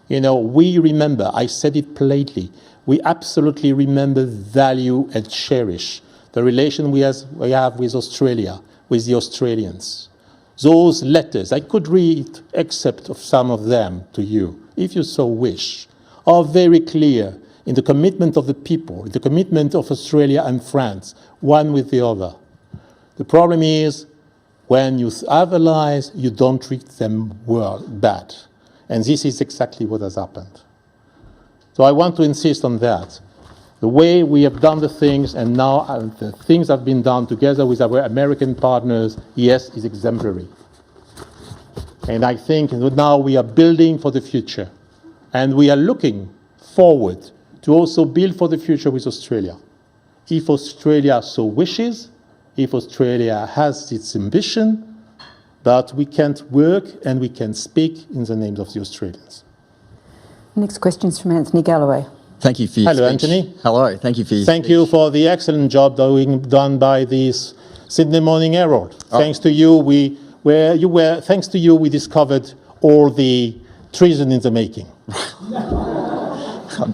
We remember, I said it plainly, we absolutely remember, value and cherish the relation we have with Australia, with the Australians. Those letters, I could read excerpts of some of them to you, if you so wish, are very clear in the commitment of the people, in the commitment of Australia and France, one with the other. The problem is, when you have allies, you don't treat them bad. And this is exactly what has happened. So I want to insist on that. The way we have done the things, and now the things have been done together with our American partners, yes, is exemplary. And I think now we are building for the future. And we are looking forward to also build for the future with Australia. If Australia so wishes, if Australia has its ambition, but we can't work and we can speak in the names of the Australians. Next question is from Anthony Galloway. Thank you for your Hello, speech. Anthony. Hello, thank you for your Thank speech. you for the excellent job done by this Sydney Morning Herald. Thanks to you, we discovered all the treason in the making.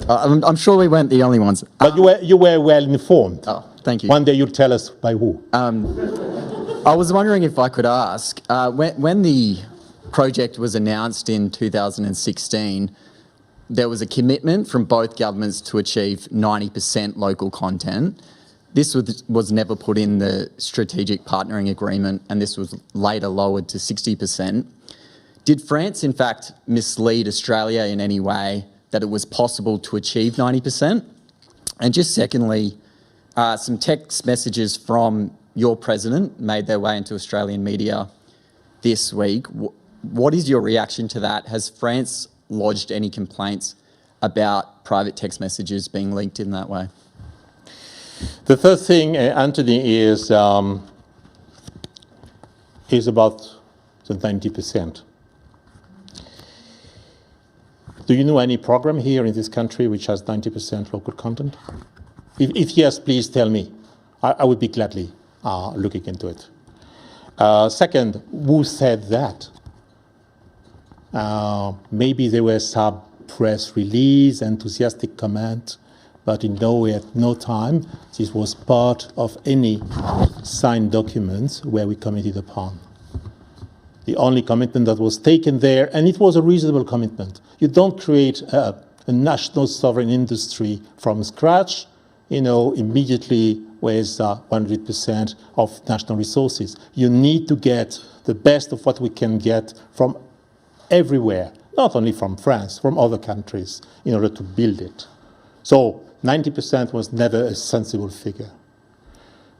I'm sure we weren't the only ones. But you were well informed. Oh, thank you. One day you'll tell us by who. I was wondering if I could ask, when the project was announced in 2016, there was a commitment from both governments to achieve 90% local content. This was never put in the strategic partnering agreement, and this was later lowered to 60%. Did France, in fact, mislead Australia in any way that it was possible to achieve 90%? And just secondly, some text messages from your president made their way into Australian media this week. What is your reaction to that? Has France lodged any complaints about private text messages being leaked in that way? The first thing, Anthony, is about the 90%. Do you know any program here in this country which has 90% local content? If yes, please tell me. I would be gladly looking into it. Second, who said that? Maybe there were some press release, enthusiastic comment, but in no way, at no time, this was part of any signed documents where we committed upon. The only commitment that was taken there, and it was a reasonable commitment. You don't create a national sovereign industry from scratch, immediately with 100% of national resources. You need to get the best of what we can get from everywhere, not only from France, from other countries, in order to build it. So 90% was never a sensible figure.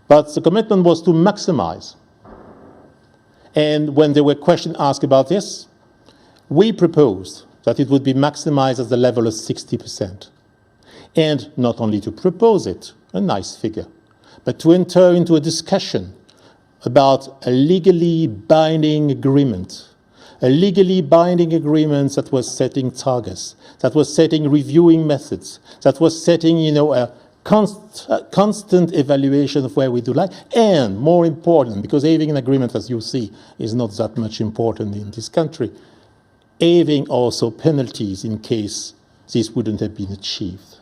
But the commitment was to maximize. And when there were questions asked about this, we proposed that it would be maximized at the level of 60%. And not only to propose it, a nice figure, but to enter into a discussion about a legally binding agreement. A legally binding agreement that was setting targets, that was setting reviewing methods, that was setting, a constant evaluation of where we do lie, and more important, because having an agreement, as you see, is not that much important in this country, having also penalties in case this wouldn't have been achieved.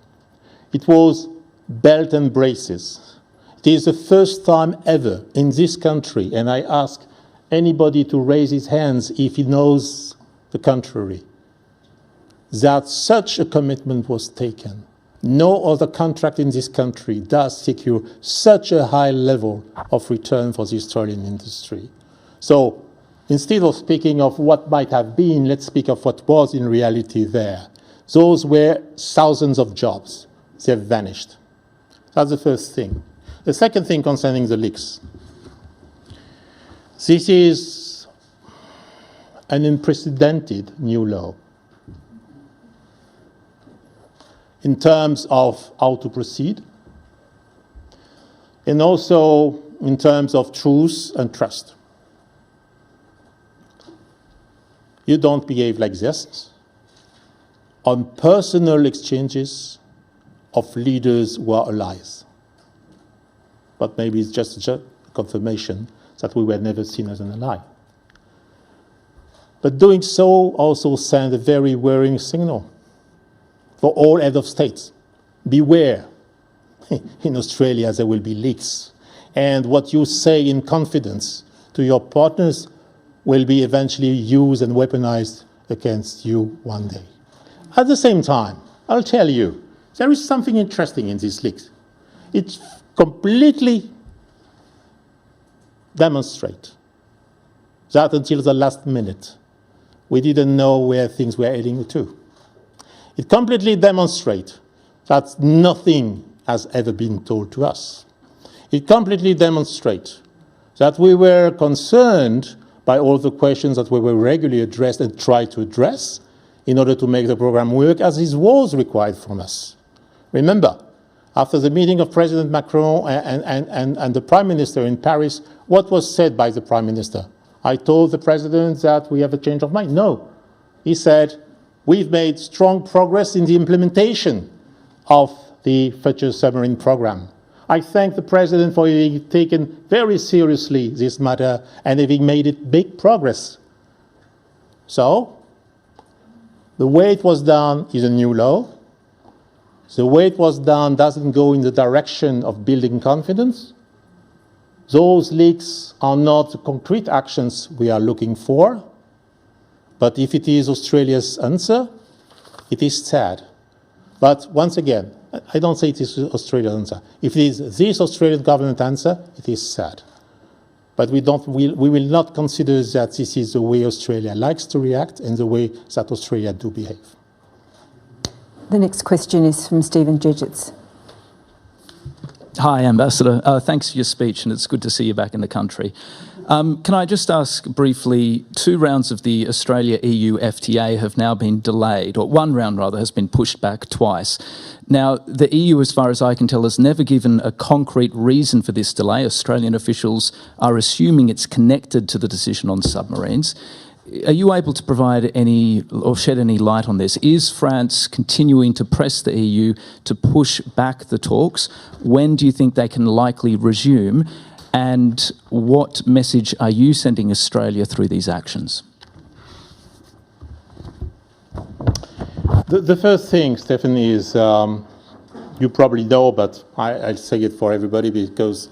It was belt and braces. It is the first time ever in this country, and I ask anybody to raise his hands if he knows the contrary, that such a commitment was taken. No other contract in this country does secure such a high level of return for the Australian industry. So instead of speaking of what might have been, let's speak of what was in reality there. Those were thousands of jobs. They have vanished. That's the first thing. The second thing concerning the leaks. This is an unprecedented new law in terms of how to proceed, and also in terms of truth and trust. You don't behave like this on personal exchanges of leaders who are allies. But maybe it's just a confirmation that we were never seen as an ally. But doing so also sends a very worrying signal for all heads of states. Beware. In Australia, there will be leaks. And what you say in confidence to your partners will be eventually used and weaponized against you one day. At the same time, I'll tell you, there is something interesting in these leaks. It completely demonstrates that until the last minute, we didn't know where things were heading to. It completely demonstrates that nothing has ever been told to us. It completely demonstrates that we were concerned by all the questions that we were regularly addressed and tried to address in order to make the program work as it was required from us. Remember, after the meeting of President Macron and the Prime Minister in Paris, what was said by the Prime Minister? I told the President that we have a change of mind. No. He said, we've made strong progress in the implementation of the future submarine program. I thank the President for having taken very seriously this matter and having made it big progress. So, the way it was done is a new law. The way it was done doesn't go in the direction of building confidence. Those leaks are not the concrete actions we are looking for. But if it is Australia's answer, it is sad. But once again, I don't say it is Australia's answer. If it is this Australian government answer, it is sad. But we will not consider that this is the way Australia likes to react and the way that Australia do behave. The next question is from Stephen Jedgetts. Hi, Ambassador. Thanks for your speech, and it's good to see you back in the country. Can I just ask briefly, 2 rounds of the Australia-EU FTA have now been delayed, or 1 round rather has been pushed back twice. Now, the EU, as far as I can tell, has never given a concrete reason for this delay. Australian officials are assuming it's connected to the decision on submarines. Are you able to provide any or shed any light on this? Is France continuing to press the EU to push back the talks? When do you think they can likely resume? And what message are you sending Australia through these actions? The first thing, Stephanie, is you probably know, but I'll say it for everybody because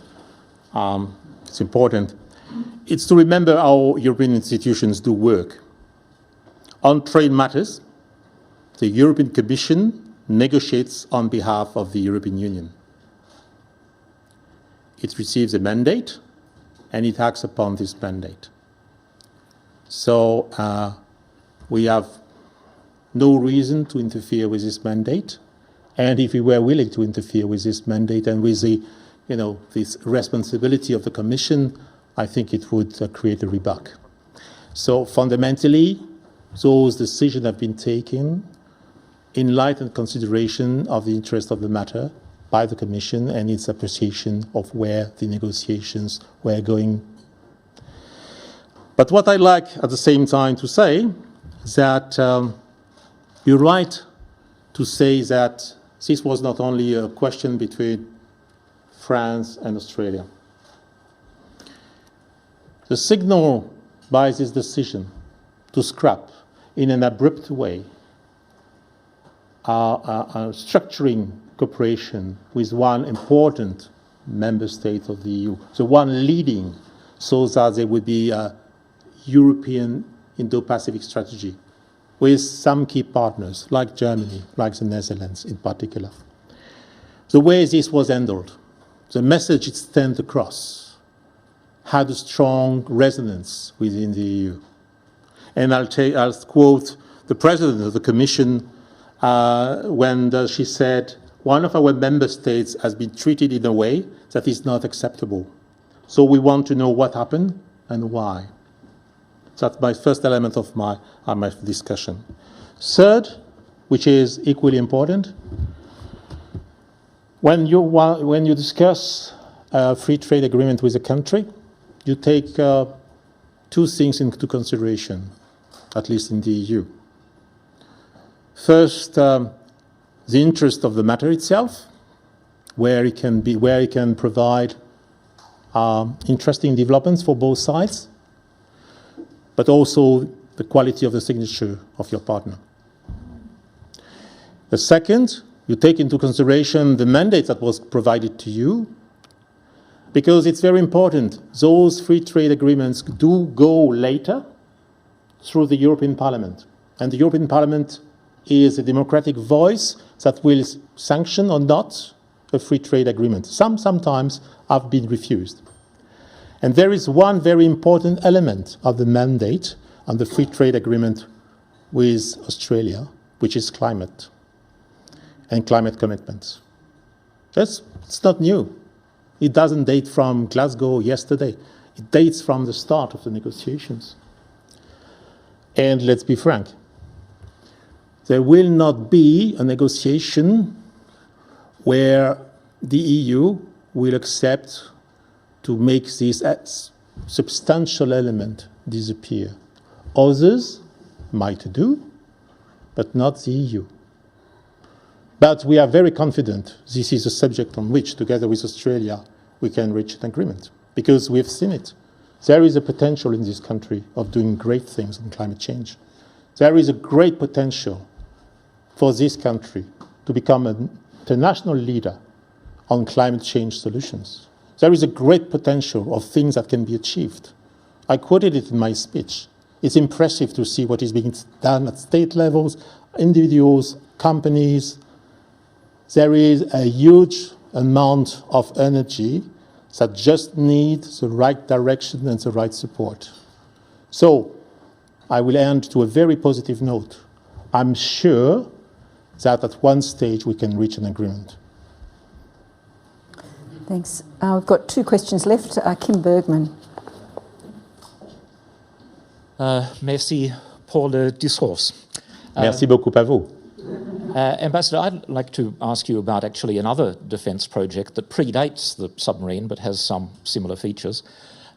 it's important. It's to remember how European institutions do work. On trade matters, the European Commission negotiates on behalf of the European Union. It receives a mandate and it acts upon this mandate. So we have no reason to interfere with this mandate. And if we were willing to interfere with this mandate and with the, this responsibility of the Commission, I think it would create a rebuke. So fundamentally, those decisions have been taken in light and consideration of the interest of the matter by the Commission and its appreciation of where the negotiations were going. But what I like at the same time to say is that you're right to say that this was not only a question between France and Australia. The signal by this decision to scrap in an abrupt way our structuring cooperation with one important member state of the EU, the one leading, so that there would be a European Indo-Pacific strategy with some key partners like Germany, like the Netherlands in particular. The way this was handled, the message it sent across, had a strong resonance within the EU. And I'll quote the President of the Commission when she said, one of our member states has been treated in a way that is not acceptable. So we want to know what happened and why. That's my first element of my discussion. Third, which is equally important, when you discuss a free trade agreement with a country, you take two things into consideration, at least in the EU. First, the interest of the matter itself, where it can provide interesting developments for both sides, but also the quality of the signature of your partner. The second, you take into consideration the mandate that was provided to you, because it's very important. Those free trade agreements do go later through the European Parliament. And the European Parliament is a democratic voice that will sanction or not a free trade agreement. Sometimes have been refused. And there is one very important element of the mandate on the free trade agreement with Australia, which is climate and climate commitments. It's not new. It doesn't date from Glasgow yesterday. It dates from the start of the negotiations. And let's be frank, there will not be a negotiation where the EU will accept to make this substantial element disappear. Others might do, but not the EU. But we are very confident this is a subject on which, together with Australia, we can reach an agreement, because we have seen it. There is a potential in this country of doing great things on climate change. There is a great potential for this country to become an international leader on climate change solutions. There is a great potential of things that can be achieved. I quoted it in my speech. It's impressive to see what is being done at state levels, individuals, companies. There is a huge amount of energy that just needs the right direction and the right support. So I will end to a very positive note. I'm sure that at one stage we can reach an agreement. Thanks. We've got two questions left. Kim Bergman. Merci pour le discours. Merci beaucoup à vous. Ambassador, I'd like to ask you about actually another defence project that predates the submarine but has some similar features,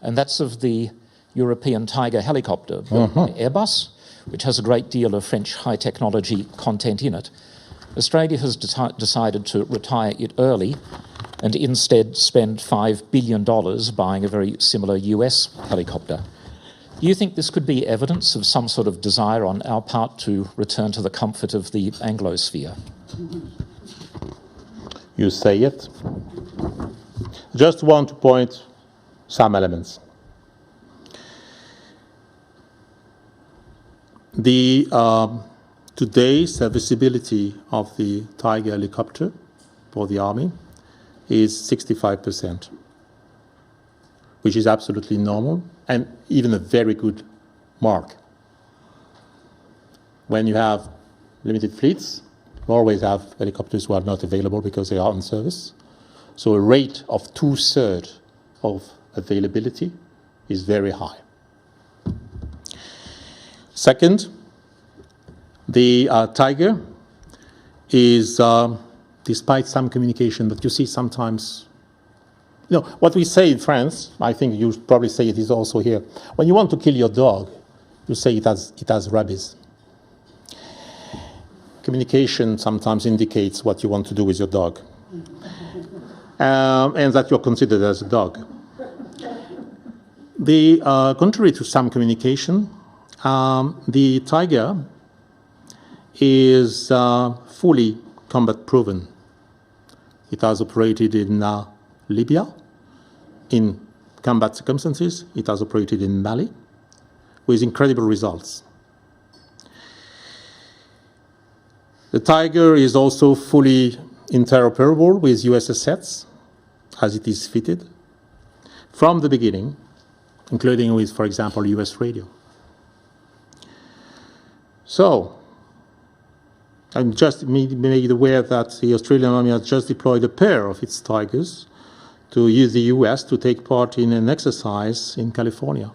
and that's of the European Tiger helicopter built by Airbus, which has a great deal of French high technology content in it. Australia has decided to retire it early and instead spend $5 billion buying a very similar US helicopter. Do you think this could be evidence of some sort of desire on our part to return to the comfort of the Anglosphere? You say it. Just want to point some elements. Today, serviceability of the Tiger helicopter for the Army is 65%, which is absolutely normal and even a very good mark. When you have limited fleets, you always have helicopters who are not available because they are on service. So a rate of 2/3 of availability is very high. Second, the Tiger is, despite some communication, but you see sometimes, what we say in France, I think you probably say it is also here. When you want to kill your dog, you say it has rabies. communication sometimes indicates what you want to do with your dog, and that you're considered as a dog. Contrary to some communication, the Tiger is fully combat proven. It has operated in Libya in combat circumstances. It has operated in Mali with incredible results. The Tiger is also fully interoperable with US assets as it is fitted from the beginning, including with, for example, US radio. So, I'm just made aware that the Australian Army has just deployed a pair of its Tigers to use the US to take part in an exercise in California,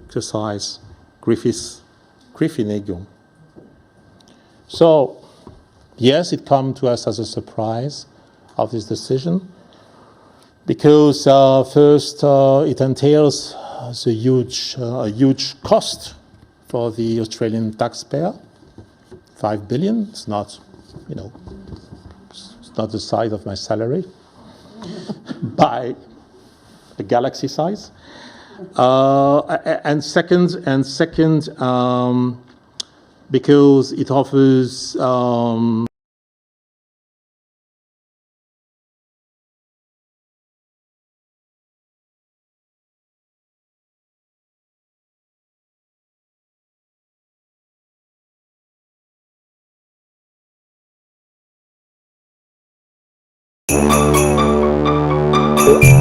exercise Griffin Eagle. So, yes, it came to us as a surprise of this decision, because first it entails a huge cost for the Australian taxpayer. 5 billion. It's not, it's not the size of my salary by a galaxy size. And second, because it offers Thank you.